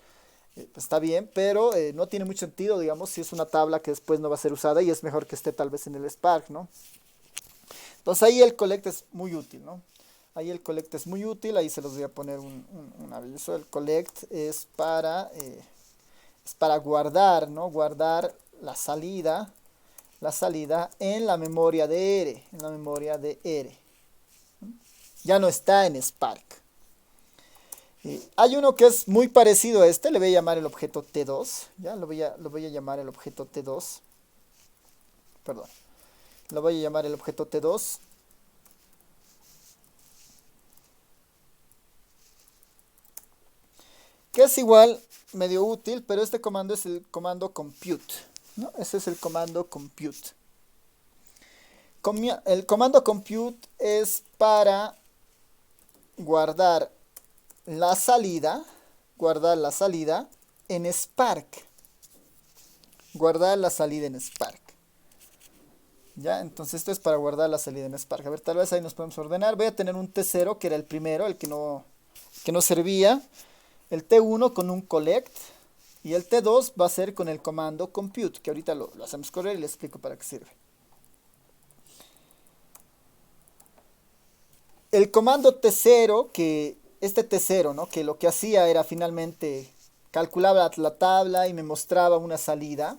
A: pues está bien, pero no tiene mucho sentido, digamos, si es una tabla que después no va a ser usada y es mejor que esté tal vez en el Spark, ¿no? Entonces ahí el collect es muy útil, ¿no? Ahí el collect es muy útil, ahí se los voy a poner un aviso. El collect es para guardar, ¿no? Guardar la salida en la memoria de R, Ya no está en Spark. Hay uno que es muy parecido a este, le voy a llamar el objeto T2, ¿ya? Lo voy a llamar el objeto T2, perdón, lo voy a llamar el objeto T2. Que es igual, medio útil, pero este comando es el comando compute, ¿no? Ese es el comando compute. El comando compute es para guardar la salida en Spark. Guardar la salida en Spark. ¿Ya? Entonces esto es para guardar la salida en Spark. A ver, tal vez ahí nos podemos ordenar. Voy a tener un T0, que era el primero, el que no servía. El T1 con un collect. Y el T2 va a ser con el comando compute, que ahorita lo hacemos correr y les explico para qué sirve. El comando T0, este T0, ¿no? Que lo que hacía era finalmente calculaba la tabla y me mostraba una salida.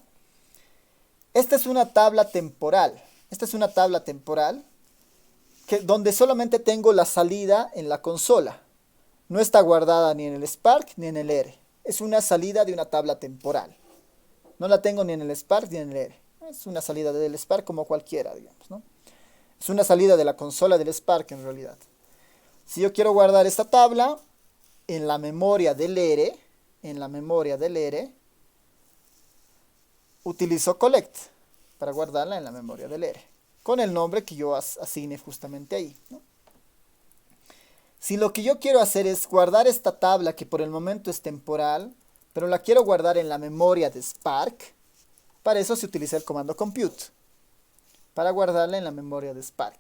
A: Esta es una tabla temporal. donde solamente tengo la salida en la consola. No está guardada ni en el Spark ni en el R. Es una salida de una tabla temporal. No la tengo ni en el Spark ni en el R. Es una salida del Spark como cualquiera, digamos, ¿no? Es una salida de la consola del Spark en realidad. Si yo quiero guardar esta tabla en la memoria del R, utilizo collect para guardarla en la memoria del R, con el nombre que yo asigne justamente ahí, ¿no? Si lo que yo quiero hacer es guardar esta tabla que por el momento es temporal, pero la quiero guardar en la memoria de Spark, para eso se utiliza el comando compute, para guardarla en la memoria de Spark.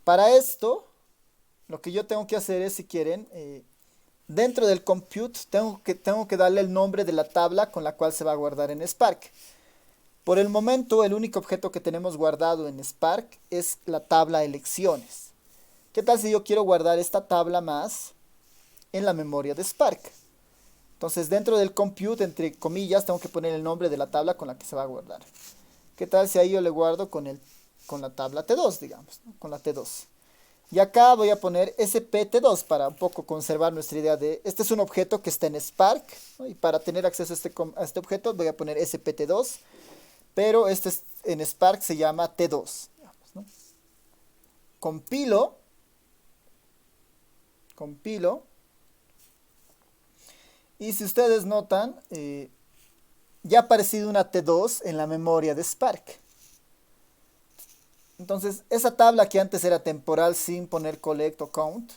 A: Para esto, lo que yo tengo que hacer es, si quieren, dentro del compute tengo que darle el nombre de la tabla con la cual se va a guardar en Spark. Por el momento, el único objeto que tenemos guardado en Spark es la tabla elecciones. ¿Qué tal si yo quiero guardar esta tabla más en la memoria de Spark? Entonces, dentro del compute, entre comillas, tengo que poner el nombre de la tabla con la que se va a guardar. ¿Qué tal si ahí yo le guardo con la tabla T2, digamos, ¿no? Con la T2. Y acá voy a poner SPT2 para un poco conservar nuestra idea de, este es un objeto que está en Spark, ¿no? Y para tener acceso a este objeto voy a poner SPT2, pero este en Spark se llama T2, digamos, ¿no? Compilo, y si ustedes notan, ya ha aparecido una T2 en la memoria de Spark. Entonces, esa tabla que antes era temporal sin poner collect o count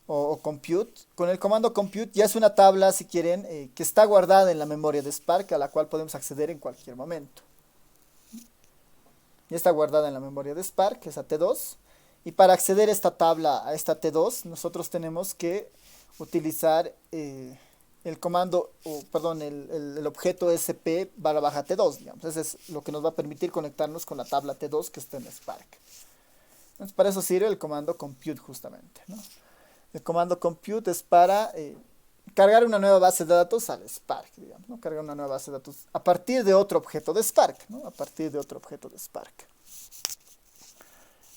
A: o compute, con el comando compute ya es una tabla, si quieren, que está guardada en la memoria de Spark, a la cual podemos acceder en cualquier momento. Ya está guardada en la memoria de Spark, esa T2. Y para acceder a esta tabla, a esta T2, nosotros tenemos que utilizar el comando, el objeto sp barra baja T2, digamos. Ese es lo que nos va a permitir conectarnos con la tabla T2 que está en Spark. Entonces, para eso sirve el comando compute justamente, ¿no? El comando compute es para cargar una nueva base de datos al Spark, digamos, ¿no? Cargar una nueva base de datos a partir de otro objeto de Spark, ¿no? A partir de otro objeto de Spark.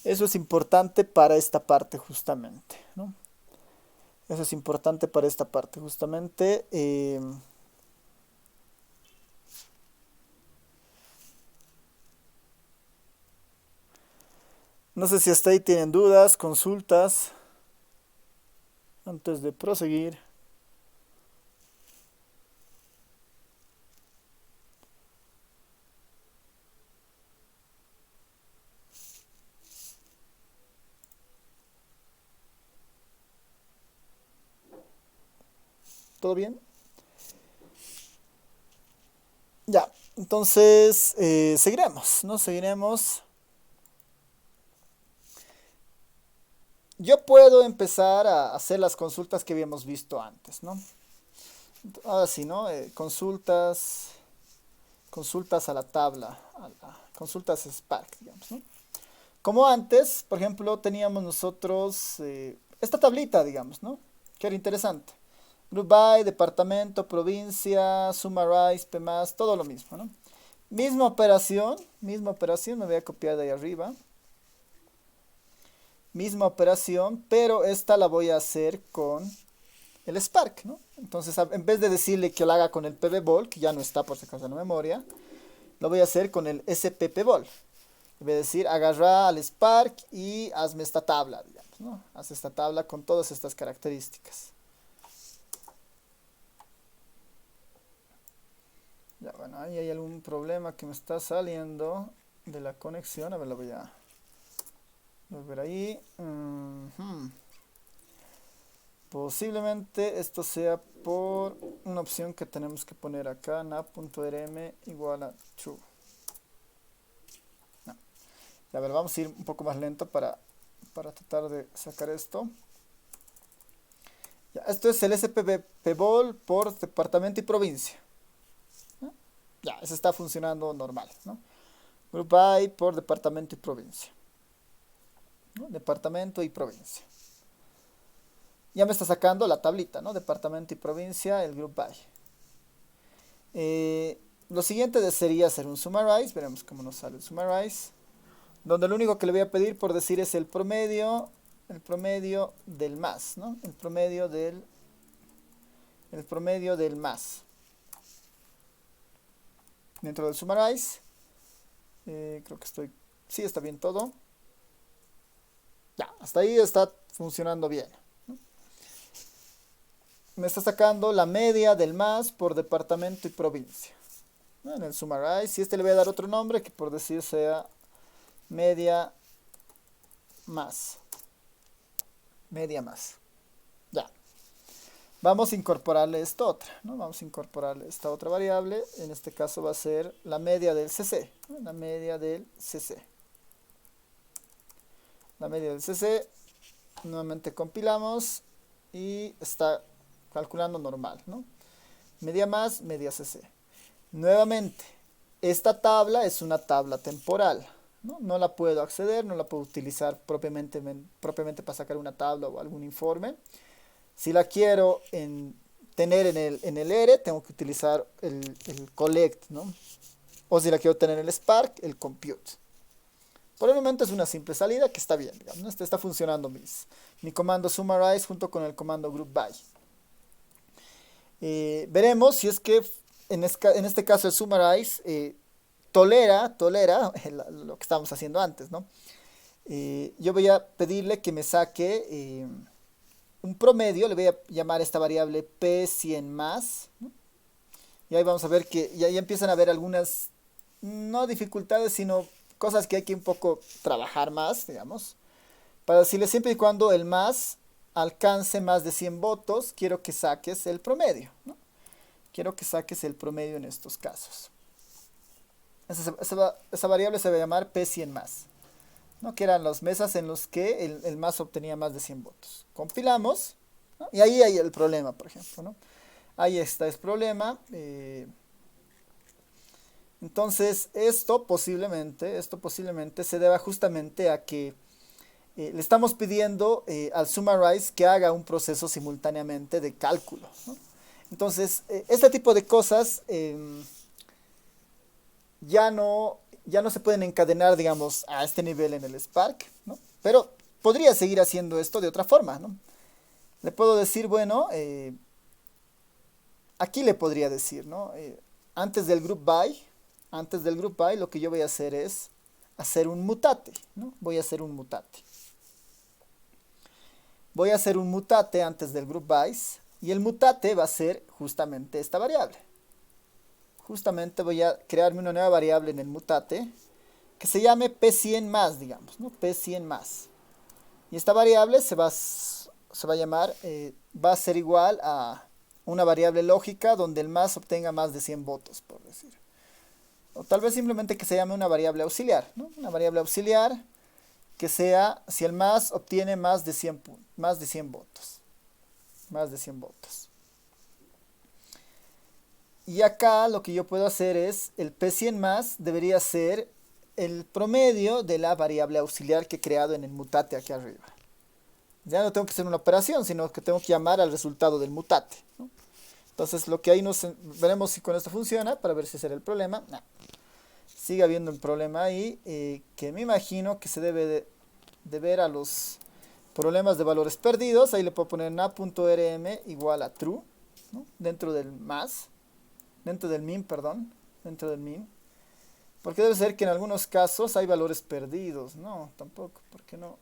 A: Eso es importante para esta parte justamente, ¿no? Eso es importante para esta parte justamente. No sé si hasta ahí tienen dudas, consultas, antes de proseguir. ¿Todo bien? Ya, entonces seguiremos, ¿no? Seguiremos. Yo puedo empezar a hacer las consultas que habíamos visto antes, ¿no? Ahora sí, ¿no? Consultas a la tabla, consultas Spark, digamos, ¿no? Como antes, por ejemplo, teníamos nosotros esta tablita, digamos, ¿no? Que era interesante. Group by, departamento, provincia, summarize, PMAS, todo lo mismo, ¿no? Misma operación, me voy a copiar de ahí arriba. Misma operación, pero esta la voy a hacer con el Spark, ¿no? Entonces, en vez de decirle que lo haga con el pbball, que ya no está por si acaso en la memoria, lo voy a hacer con el sppball. Voy a decir, agarra al Spark y hazme esta tabla, digamos, ¿no? Haz esta tabla con todas estas características. Ya, bueno, ahí hay algún problema que me está saliendo de la conexión. A ver, lo voy a ver ahí. Posiblemente esto sea por una opción que tenemos que poner acá, nav.rm igual a true. No. Ya, a ver, vamos a ir un poco más lento para tratar de sacar esto. Ya, esto es el SPBall por departamento y provincia. ¿No? Ya, eso está funcionando normal, ¿no? Group by por departamento y provincia, ¿no? Departamento y provincia. Ya me está sacando la tablita, ¿no? Departamento y provincia, el group by. Lo siguiente sería hacer un summarize. Veremos cómo nos sale el summarize. donde lo único que le voy a pedir por decir es el promedio del más, ¿no? El promedio del más. Dentro del summarize, creo que sí está bien todo. Ya, hasta ahí está funcionando bien. Me está sacando la media del más por departamento y provincia, ¿no? En el summarize, y le voy a dar otro nombre que por decir sea media más. Media más. Ya. Vamos a incorporarle esta otra, ¿no? Vamos a incorporarle esta otra variable. En este caso va a ser la media del CC, ¿no? La media del CC. La media del CC. Nuevamente compilamos y está calculando normal, ¿no? Media más, media CC. Nuevamente, esta tabla es una tabla temporal, ¿no? No la puedo acceder, no la puedo utilizar propiamente para sacar una tabla o algún informe. Si la quiero tener en el ERE, tengo que utilizar el collect, ¿no? O si la quiero tener en el Spark, el compute. Por el momento es una simple salida que está bien, digamos, ¿no? Está funcionando mi comando summarize junto con el comando group by. Veremos si es que en este caso el summarize tolera lo que estábamos haciendo antes, ¿no? Yo voy a pedirle que me saque un promedio, le voy a llamar a esta variable P100 más, ¿no? Y ahí vamos a ver que ya empiezan a haber algunas, no dificultades, sino cosas que hay que un poco trabajar más, digamos. Para decirle siempre y cuando el más alcance más de 100 votos, quiero que saques el promedio, ¿no? Quiero que saques el promedio en estos casos. Esa variable se va a llamar P100 más, ¿no? Que eran las mesas en los que el más obtenía más de 100 votos. Compilamos, ¿no? Y ahí hay el problema, por ejemplo, ¿no? Ahí está el problema. Entonces, esto posiblemente se deba justamente a que le estamos pidiendo al summarize que haga un proceso simultáneamente de cálculo, ¿no? Entonces, este tipo de cosas ya no se pueden encadenar, digamos, a este nivel en el Spark, ¿no? Pero podría seguir haciendo esto de otra forma, ¿no? Le puedo decir, bueno, aquí le podría decir, ¿no? Antes del group by, lo que yo voy a hacer es hacer un mutate, ¿no? Voy a hacer un mutate antes del group by, y el mutate va a ser justamente esta variable. Justamente voy a crearme una nueva variable en el mutate que se llame P100 más, digamos, ¿no? P100 más. Y esta variable se va a llamar, va a ser igual a una variable lógica donde el más obtenga más de 100 votos, por decir. O tal vez simplemente que se llame una variable auxiliar, ¿no? Una variable auxiliar que sea si el más obtiene más de 100 votos. Más de 100 votos. Y acá lo que yo puedo hacer es, el P100 más debería ser el promedio de la variable auxiliar que he creado en el mutate aquí arriba. Ya no tengo que hacer una operación, sino que tengo que llamar al resultado del mutate, ¿no? Entonces lo que ahí veremos si con esto funciona, para ver si será el problema. No. Sigue habiendo un problema ahí, que me imagino que se debe de ver a los problemas de valores perdidos. Ahí le puedo poner na.rm igual a true, ¿no? Dentro del min. Porque debe ser que en algunos casos hay valores perdidos. No, tampoco, porque no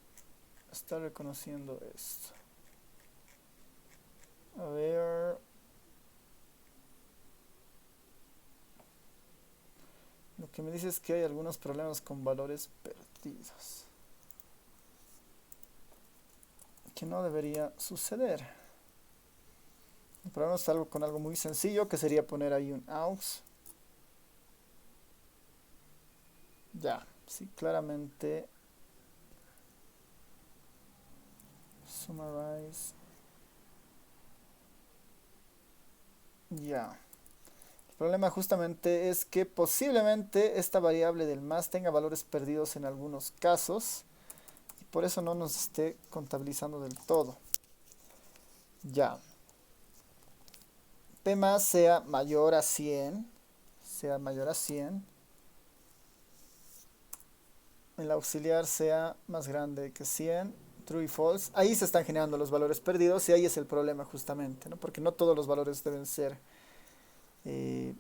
A: está reconociendo esto. A ver. Lo que me dice es que hay algunos problemas con valores perdidos, que no debería suceder. Probamos con algo muy sencillo, que sería poner ahí un aux. Ya, sí, claramente. Summarize. Ya. El problema justamente es que posiblemente esta variable del más tenga valores perdidos en algunos casos. Y por eso no nos esté contabilizando del todo. Ya. P más sea mayor a 100. el auxiliar sea más grande que 100, true y false, ahí se están generando los valores perdidos y ahí es el problema justamente, ¿no? Porque no todos los valores deben ser, eh,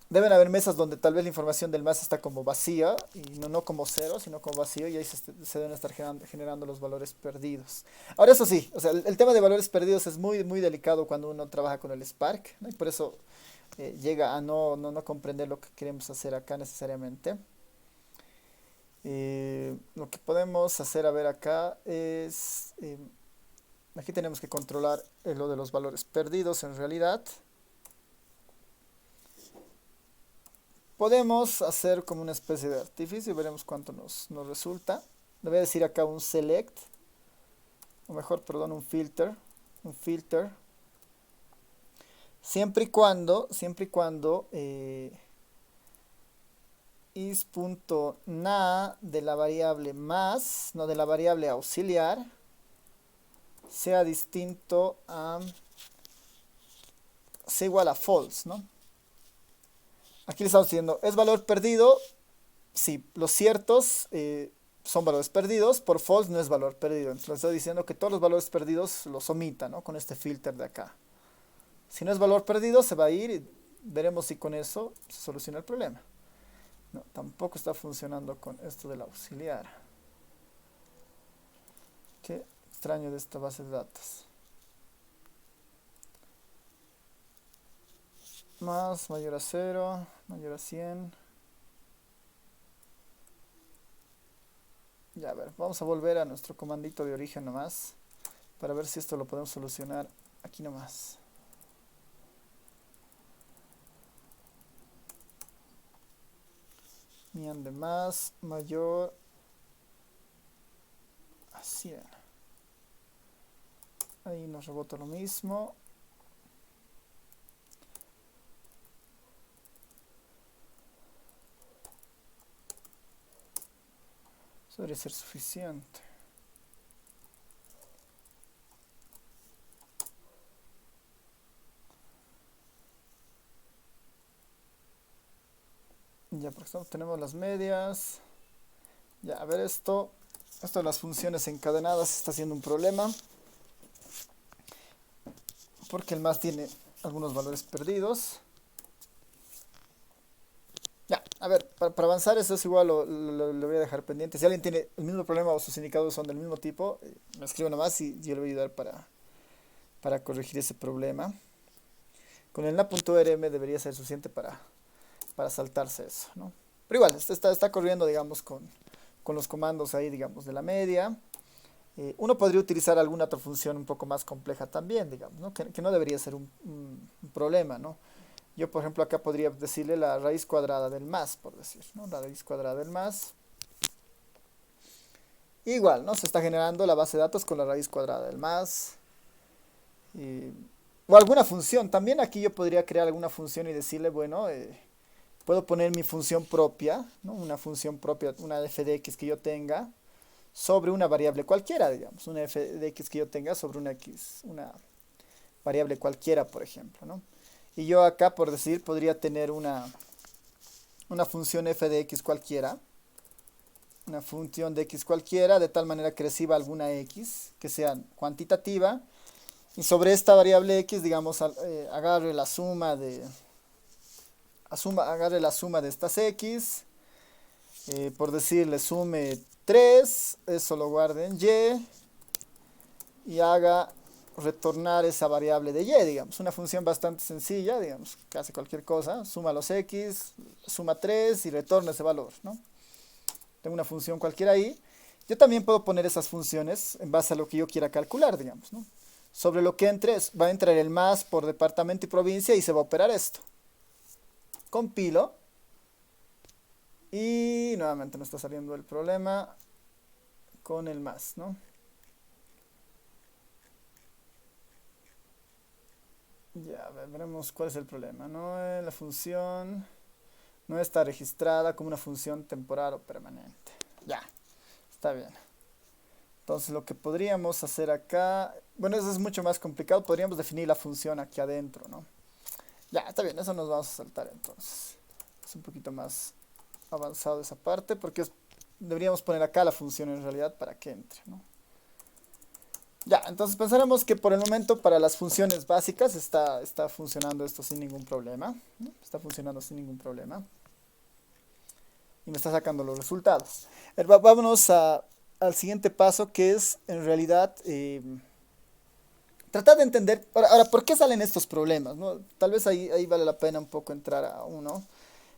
A: deben haber mesas donde tal vez la información del más está como vacía y no como cero, sino como vacío y ahí se deben estar generando los valores perdidos. Ahora eso sí, o sea, el tema de valores perdidos es muy delicado cuando uno trabaja con el Spark, ¿no? Y por eso llega a no comprender lo que queremos hacer acá necesariamente. Lo que podemos hacer, a ver acá, es, aquí tenemos que controlar lo de los valores perdidos en realidad. Podemos hacer como una especie de artificio y veremos cuánto nos resulta. Le voy a decir acá un select, o mejor, perdón, un filter. Siempre y cuando is.na de la variable más, no de la variable auxiliar, sea distinto a, sea igual a false, ¿no? Aquí le estamos diciendo, ¿es valor perdido? Sí, los ciertos son valores perdidos, por false no es valor perdido. Entonces estoy diciendo que todos los valores perdidos los omita, ¿no? Con este filter de acá. Si no es valor perdido, se va a ir y veremos si con eso se soluciona el problema. No, tampoco está funcionando con esto del auxiliar. Qué extraño de esta base de datos. Más, mayor a 0, mayor a 100. Ya, a ver, vamos a volver a nuestro comandito de origen nomás, para ver si esto lo podemos solucionar aquí nomás. Mian de más, mayor a 100. Ahí nos rebota lo mismo. Eso debería ser suficiente. Ya, por ejemplo, tenemos las medias. Ya, a ver esto de las funciones encadenadas está siendo un problema. Porque el más tiene algunos valores perdidos. Ya, a ver, para avanzar eso es igual, lo voy a dejar pendiente. Si alguien tiene el mismo problema o sus indicadores son del mismo tipo, me escribe nomás y yo le voy a ayudar para corregir ese problema. Con el na.rm debería ser suficiente para saltarse eso, ¿no? Pero igual, está corriendo, digamos, con los comandos ahí, digamos, de la media. Uno podría utilizar alguna otra función un poco más compleja también, digamos, ¿no? Que no debería ser un problema, ¿no? Yo, por ejemplo, acá podría decirle la raíz cuadrada del más, por decir, ¿no? La raíz cuadrada del más. Igual, ¿no? Se está generando la base de datos con la raíz cuadrada del más. O alguna función. También aquí yo podría crear alguna función y decirle, bueno, puedo poner mi función propia, ¿no? Una función propia, una f de x que yo tenga, sobre una variable cualquiera, digamos. Una f de x que yo tenga sobre una variable cualquiera, por ejemplo, ¿no? Y yo acá, por decir, podría tener una función f de x cualquiera. Una función de x cualquiera, de tal manera que reciba alguna x, que sea cuantitativa. Y sobre esta variable x, digamos, agarre la suma de estas x. Por decir, le sume 3, eso lo guarde en y. Y haga retornar esa variable de y, digamos, una función bastante sencilla, digamos, que hace cualquier cosa, suma los x, suma 3 y retorna ese valor, ¿no? Tengo una función cualquiera ahí. Yo también puedo poner esas funciones en base a lo que yo quiera calcular, digamos, ¿no? Sobre lo que entre, va a entrar el más por departamento y provincia y se va a operar esto. Compilo. Y nuevamente no está saliendo el problema con el más, ¿no? Ya, veremos cuál es el problema, ¿no? La función no está registrada como una función temporal o permanente. Ya, está bien. Entonces lo que podríamos hacer acá, bueno, eso es mucho más complicado, podríamos definir la función aquí adentro, ¿no? Ya, está bien, eso nos vamos a saltar entonces. Es un poquito más avanzado esa parte porque es deberíamos poner acá la función en realidad para que entre, ¿no? Ya, entonces pensaremos que por el momento para las funciones básicas está funcionando esto sin ningún problema, ¿no? Está funcionando sin ningún problema. Y me está sacando los resultados. Vámonos al siguiente paso, que es en realidad tratar de entender, ahora, ¿por qué salen estos problemas, no? Tal vez ahí vale la pena un poco entrar a uno,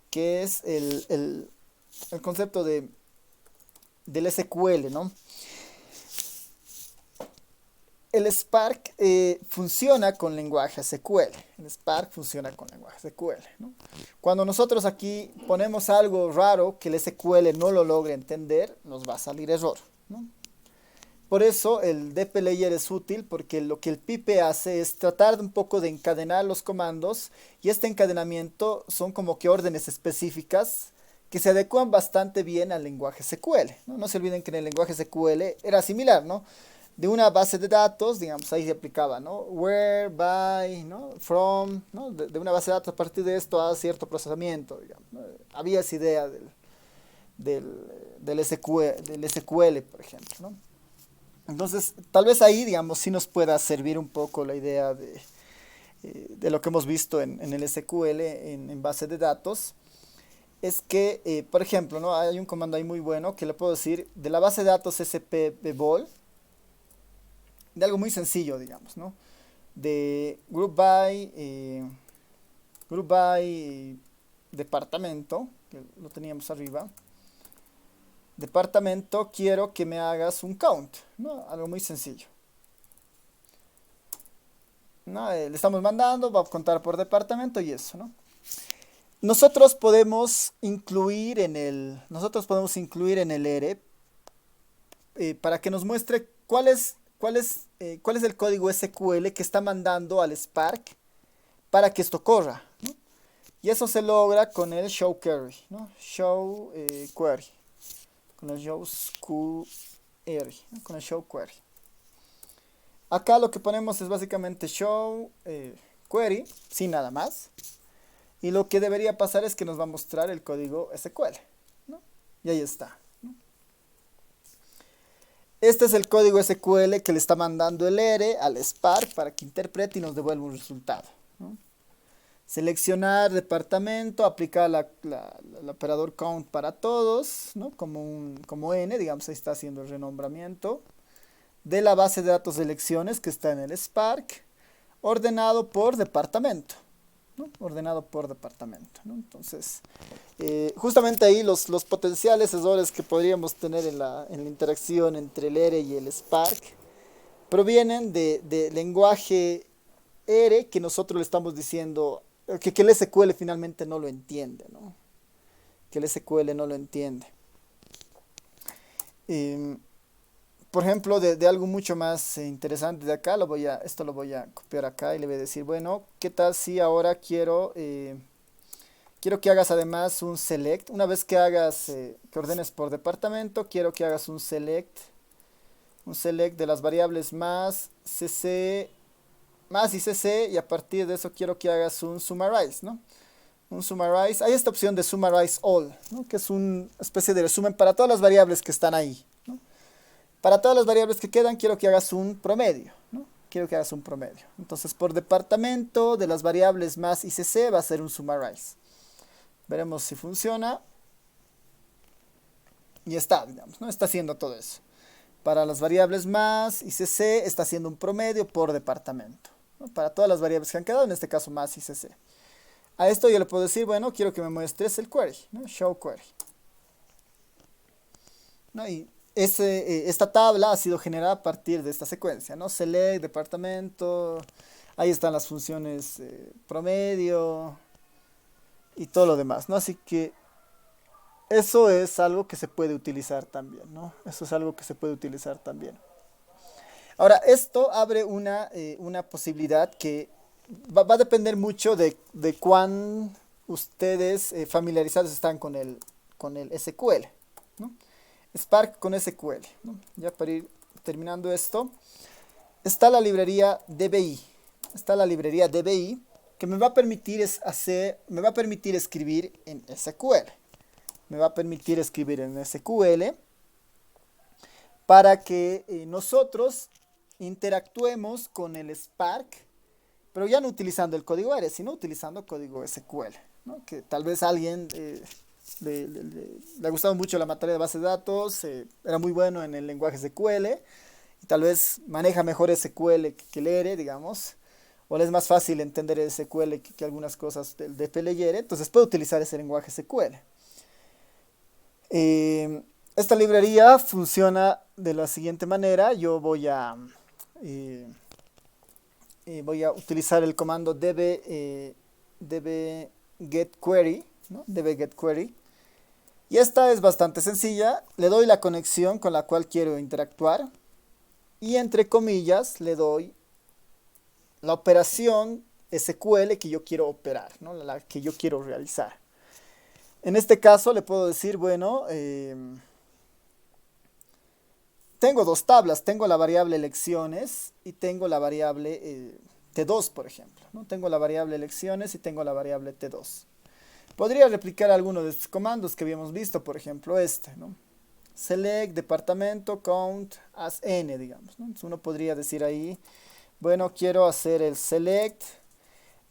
A: que es el concepto del SQL, ¿no? El Spark funciona con lenguaje SQL. El Spark funciona con lenguaje SQL, ¿no? Cuando nosotros aquí ponemos algo raro que el SQL no lo logre entender, nos va a salir error, ¿no? Por eso el dplayer es útil, porque lo que el pipe hace es tratar de un poco de encadenar los comandos, y este encadenamiento son como que órdenes específicas que se adecuan bastante bien al lenguaje SQL, ¿no? No se olviden que en el lenguaje SQL era similar, ¿no? De una base de datos, digamos, ahí se aplicaba, ¿no? Where, by, ¿no? From, ¿no? De una base de datos, a partir de esto a cierto procesamiento, digamos, ¿no? Había esa idea del SQL, por ejemplo, ¿no? Entonces, tal vez ahí, digamos, sí nos pueda servir un poco la idea de lo que hemos visto en el SQL, en base de datos. Es que, por ejemplo, ¿no? Hay un comando ahí muy bueno que le puedo decir de la base de datos spbol, de algo muy sencillo, digamos, ¿no? De group by departamento, que lo teníamos arriba. Departamento, quiero que me hagas un count, ¿no? Algo muy sencillo, ¿no? Le estamos mandando, va a contar por departamento y eso, ¿no? Nosotros podemos incluir en el ERE para que nos muestre cuál es el código SQL que está mandando al Spark para que esto corra, ¿no? Y eso se logra con el show query, ¿no? Show query. Con el show query, ¿no? Con el show query. Acá lo que ponemos es básicamente show query, sin nada más. Y lo que debería pasar es que nos va a mostrar el código SQL, ¿no? Y ahí está, ¿no? Este es el código SQL que le está mandando el ERE al Spark para que interprete y nos devuelva un resultado, ¿no? Seleccionar departamento, aplicar el operador count para todos, ¿no? Como n, digamos, ahí está haciendo el renombramiento de la base de datos de elecciones que está en el Spark, ordenado por departamento, ¿no? Ordenado por departamento, ¿no? Entonces, justamente ahí los potenciales errores que podríamos tener en la interacción entre el ERE y el Spark provienen de lenguaje ERE que nosotros le estamos diciendo que el SQL finalmente no lo entiende, ¿no? Que el SQL no lo entiende. Por ejemplo, de algo mucho más interesante de acá, esto lo voy a copiar acá y le voy a decir, bueno, ¿qué tal si ahora quiero que hagas además un select? Una vez que que ordenes por departamento, quiero que hagas un select de las variables más cc, más y cc, y a partir de eso quiero que hagas un summarize, ¿no? Un summarize, hay esta opción de summarize all, ¿no? Que es una especie de resumen para todas las variables que están ahí, ¿no? Para todas las variables que quedan, quiero que hagas un promedio, ¿no? Quiero que hagas un promedio. Entonces, por departamento de las variables más y cc va a ser un summarize. Veremos si funciona. Y está, digamos, ¿no? Está haciendo todo eso. Para las variables más y cc está haciendo un promedio por departamento, ¿no? Para todas las variables que han quedado, en este caso más y cc. A esto yo le puedo decir, bueno, quiero que me muestres el query, ¿no? Show query, ¿no? Y esta tabla ha sido generada a partir de esta secuencia, ¿no? Select, departamento, ahí están las funciones promedio y todo lo demás, ¿no? Así que eso es algo que se puede utilizar también, ¿no? Eso es algo que se puede utilizar también. Ahora, esto abre una posibilidad que va a depender mucho de cuán ustedes familiarizados están con el SQL, ¿no? Spark con SQL, ¿no? Ya para ir terminando esto, está la librería DBI. Está la librería DBI que me va a permitir escribir en SQL. me va a permitir escribir en SQL para que nosotros interactuemos con el Spark, pero ya no utilizando el código R, sino utilizando código SQL, ¿no? Que tal vez a alguien le ha gustado mucho la materia de base de datos, era muy bueno en el lenguaje SQL, y tal vez maneja mejor SQL que el R, digamos, o le es más fácil entender el SQL que algunas cosas del DPLR, entonces puede utilizar ese lenguaje SQL. Esta librería funciona de la siguiente manera. Yo eh, voy a utilizar el comando db getQuery, ¿no? db-getQuery. Y esta es bastante sencilla. Le doy la conexión con la cual quiero interactuar. Y entre comillas le doy la operación SQL que yo quiero operar, ¿no? La que yo quiero realizar. En este caso le puedo decir, bueno, tengo dos tablas, tengo la variable elecciones y tengo la variable T2, por ejemplo, ¿no? Tengo la variable elecciones y tengo la variable T2. Podría replicar alguno de estos comandos que habíamos visto, por ejemplo este, ¿no? Select, departamento, count, as n, digamos, ¿no? Entonces uno podría decir ahí, bueno, quiero hacer el select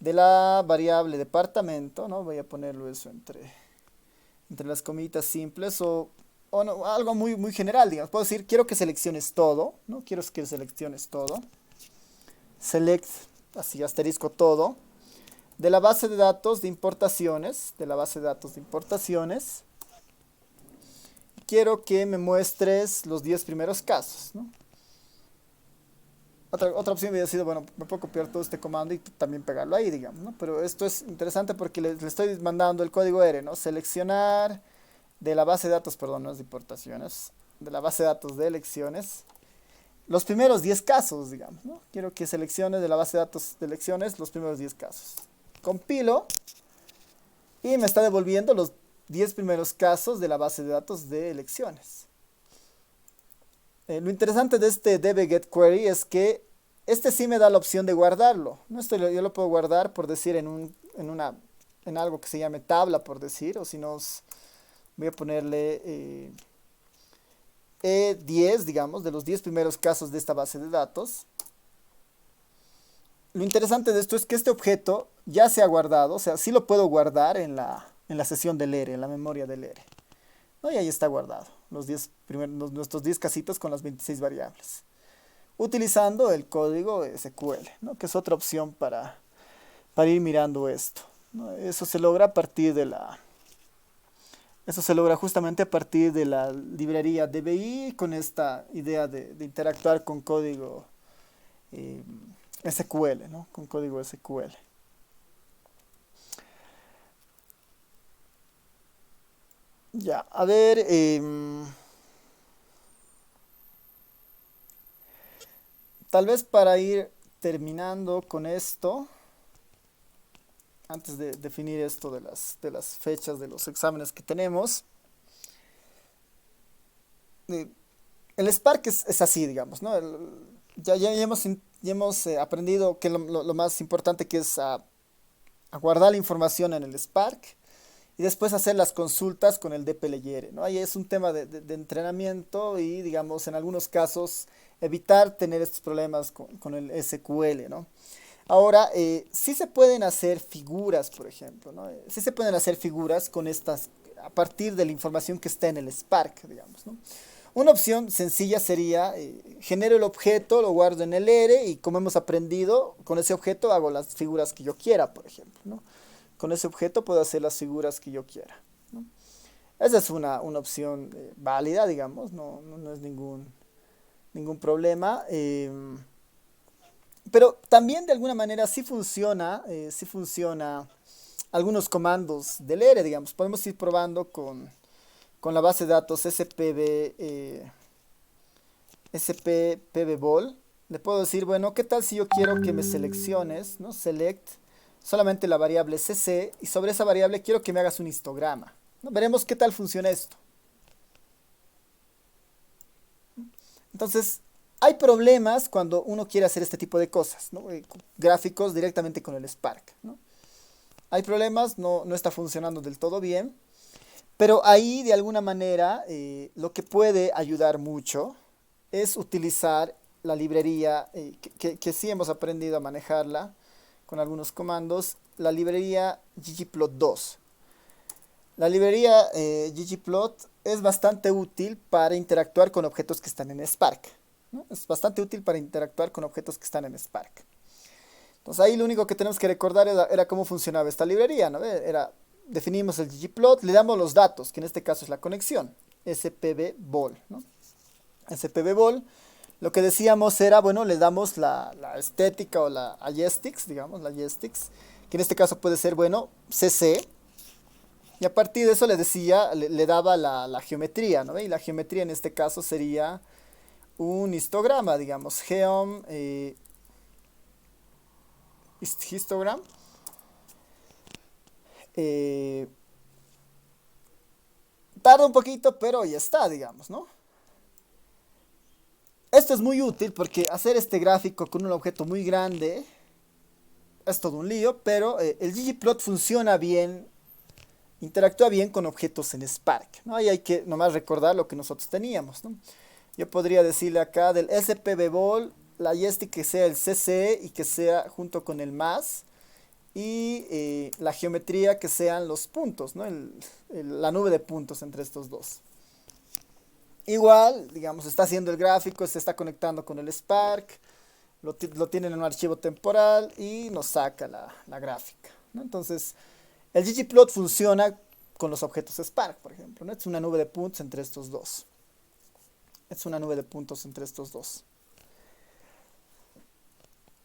A: de la variable departamento, ¿no? Voy a ponerlo eso entre las comillitas simples o no, algo muy general, digamos. Puedo decir, quiero que selecciones todo, ¿no? Quiero que selecciones todo. Select, así, asterisco todo. De la base de datos de importaciones, quiero que me muestres los 10 primeros casos, ¿no? Otra opción hubiera sido, bueno, me puedo copiar todo este comando y también pegarlo ahí, digamos, ¿no? Pero esto es interesante porque le estoy mandando el código R, ¿no? Seleccionar de la base de datos, perdón, no es de importaciones, de la base de datos de elecciones, los primeros 10 casos, digamos, ¿no? Quiero que seleccione de la base de datos de elecciones los primeros 10 casos. Compilo y me está devolviendo los 10 primeros casos de la base de datos de elecciones. Lo interesante de este db-getQuery es que este sí me da la opción de guardarlo, ¿no? Yo lo puedo guardar, por decir, en algo que se llame tabla, por decir, o si no, voy a ponerle E10, digamos, de los 10 primeros casos de esta base de datos. Lo interesante de esto es que este objeto ya se ha guardado, o sea, sí lo puedo guardar en la sesión del R, en la memoria del R, ¿no? Y ahí está guardado, nuestros 10 casitos con las 26 variables, utilizando el código SQL, ¿no? Que es otra opción para ir mirando esto, ¿no? Eso se logra justamente a partir de la librería DBI, con esta idea de interactuar con código SQL, ¿no? Con código SQL. Ya, a ver, tal vez para ir terminando con esto, antes de definir esto de las fechas de los exámenes que tenemos, el Spark es así, digamos, ¿no? Ya hemos aprendido que lo más importante que es a guardar la información en el Spark y después hacer las consultas con el DPLR, ¿no? Ahí es un tema de entrenamiento y, digamos, en algunos casos evitar tener estos problemas con el SQL, ¿no? Ahora, sí se pueden hacer figuras, por ejemplo, ¿no? Sí se pueden hacer figuras con estas, a partir de la información que está en el Spark, digamos, ¿no? Una opción sencilla sería, genero el objeto, lo guardo en el R y, como hemos aprendido, con ese objeto hago las figuras que yo quiera, por ejemplo, ¿no? Con ese objeto puedo hacer las figuras que yo quiera, ¿no? Esa es una opción válida, digamos, no es ningún problema. Pero también de alguna manera sí funciona algunos comandos del R, digamos. Podemos ir probando con la base de datos spbol. Le puedo decir, bueno, ¿qué tal si yo quiero que me selecciones, ¿no? Select solamente la variable cc y sobre esa variable quiero que me hagas un histograma, ¿no? Veremos qué tal funciona esto. Entonces, hay problemas cuando uno quiere hacer este tipo de cosas, ¿no? Gráficos directamente con el Spark, ¿no? Hay problemas, no está funcionando del todo bien, Pero ahí, de alguna manera, lo que puede ayudar mucho es utilizar la librería, que sí hemos aprendido a manejarla con algunos comandos, la librería ggplot2. La librería ggplot es bastante útil para interactuar con objetos que están en Spark, ¿no? Es bastante útil para interactuar con objetos que están en Spark. Entonces ahí lo único que tenemos que recordar era cómo funcionaba esta librería, ¿no? Definimos el ggplot, le damos los datos, que en este caso es la conexión, spv-bol, ¿no? spv-bol, lo que decíamos era, bueno, le damos la estética o la agestics, digamos, la agestics, que en este caso puede ser, bueno, cc, y a partir de eso le decía, le daba la geometría, ¿no? Y la geometría en este caso sería un histograma, digamos, geom, histogram. eh, Tarda un poquito, pero ya está, digamos, ¿no? Esto es muy útil porque hacer este gráfico con un objeto muy grande es todo un lío, pero el ggplot funciona bien, interactúa bien con objetos en Spark, ¿no? Ahí hay que nomás recordar lo que nosotros teníamos, ¿no? Yo podría decirle acá del spv-bol, la yesti que sea el cc y que sea junto con el más, y la geometría que sean los puntos, ¿no? La nube de puntos entre estos dos. Igual, digamos, está haciendo el gráfico, se está conectando con el Spark, lo tienen en un archivo temporal y nos saca la gráfica, ¿no? Entonces, el ggplot funciona con los objetos Spark, por ejemplo, ¿no? Es una nube de puntos entre estos dos. Es una nube de puntos entre estos dos.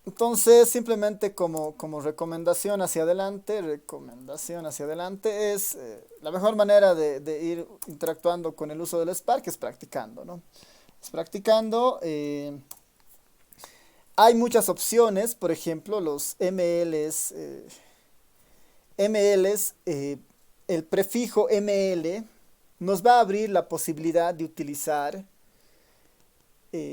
A: Entonces, simplemente como recomendación hacia adelante es la mejor manera de ir interactuando con el uso del Spark es practicando, ¿no? Es practicando. Hay muchas opciones, por ejemplo, los MLs. MLs, el prefijo ML nos va a abrir la posibilidad de utilizar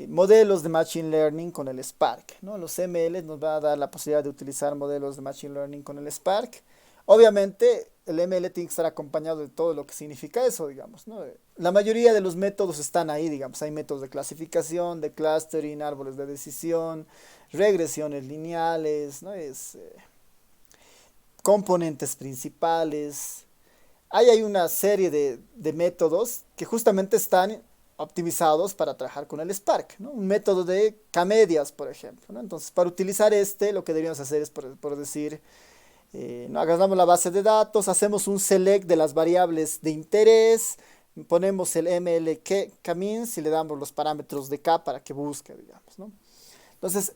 A: modelos de Machine Learning con el Spark, ¿no? Los ML nos va a dar la posibilidad de utilizar modelos de Machine Learning con el Spark. Obviamente, el ML tiene que estar acompañado de todo lo que significa eso, digamos, ¿no? La mayoría de los métodos están ahí, digamos. Hay métodos de clasificación, de clustering, árboles de decisión, regresiones lineales, ¿no? Componentes principales. Ahí hay una serie de métodos que justamente están optimizados para trabajar con el Spark, ¿no? Un método de K-medias, por ejemplo, ¿no? Entonces, para utilizar lo que deberíamos hacer es, por decir, ¿no? Agarramos la base de datos, hacemos un select de las variables de interés, ponemos el ml-k-means y le damos los parámetros de K para que busque, digamos, ¿no? Entonces,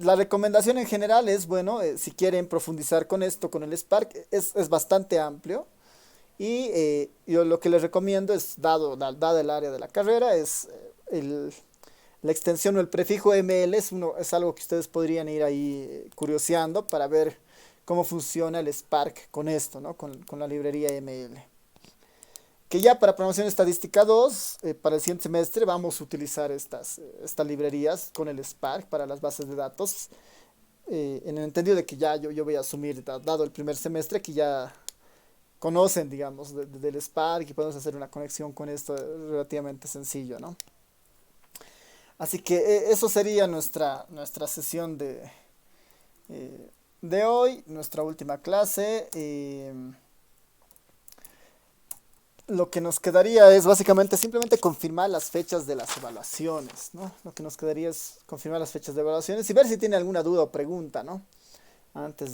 A: la recomendación en general es, bueno, si quieren profundizar con esto, con el Spark, es bastante amplio. Y yo lo que les recomiendo es, dado el área de la carrera, es la extensión o el prefijo ML es algo que ustedes podrían ir ahí curioseando para ver cómo funciona el Spark con esto, ¿no? Con la librería ML. Que ya para programación estadística 2, para el siguiente semestre, vamos a utilizar estas librerías con el Spark para las bases de datos. En el entendido de que ya yo voy a asumir, dado el primer semestre, que ya conocen, digamos, del Spark y podemos hacer una conexión con esto relativamente sencillo, ¿no? Así que eso sería nuestra sesión de hoy, nuestra última clase. Lo que nos quedaría es básicamente simplemente confirmar las fechas de las evaluaciones, ¿no? Lo que nos quedaría es confirmar las fechas de evaluaciones y ver si tiene alguna duda o pregunta, ¿no? Antes de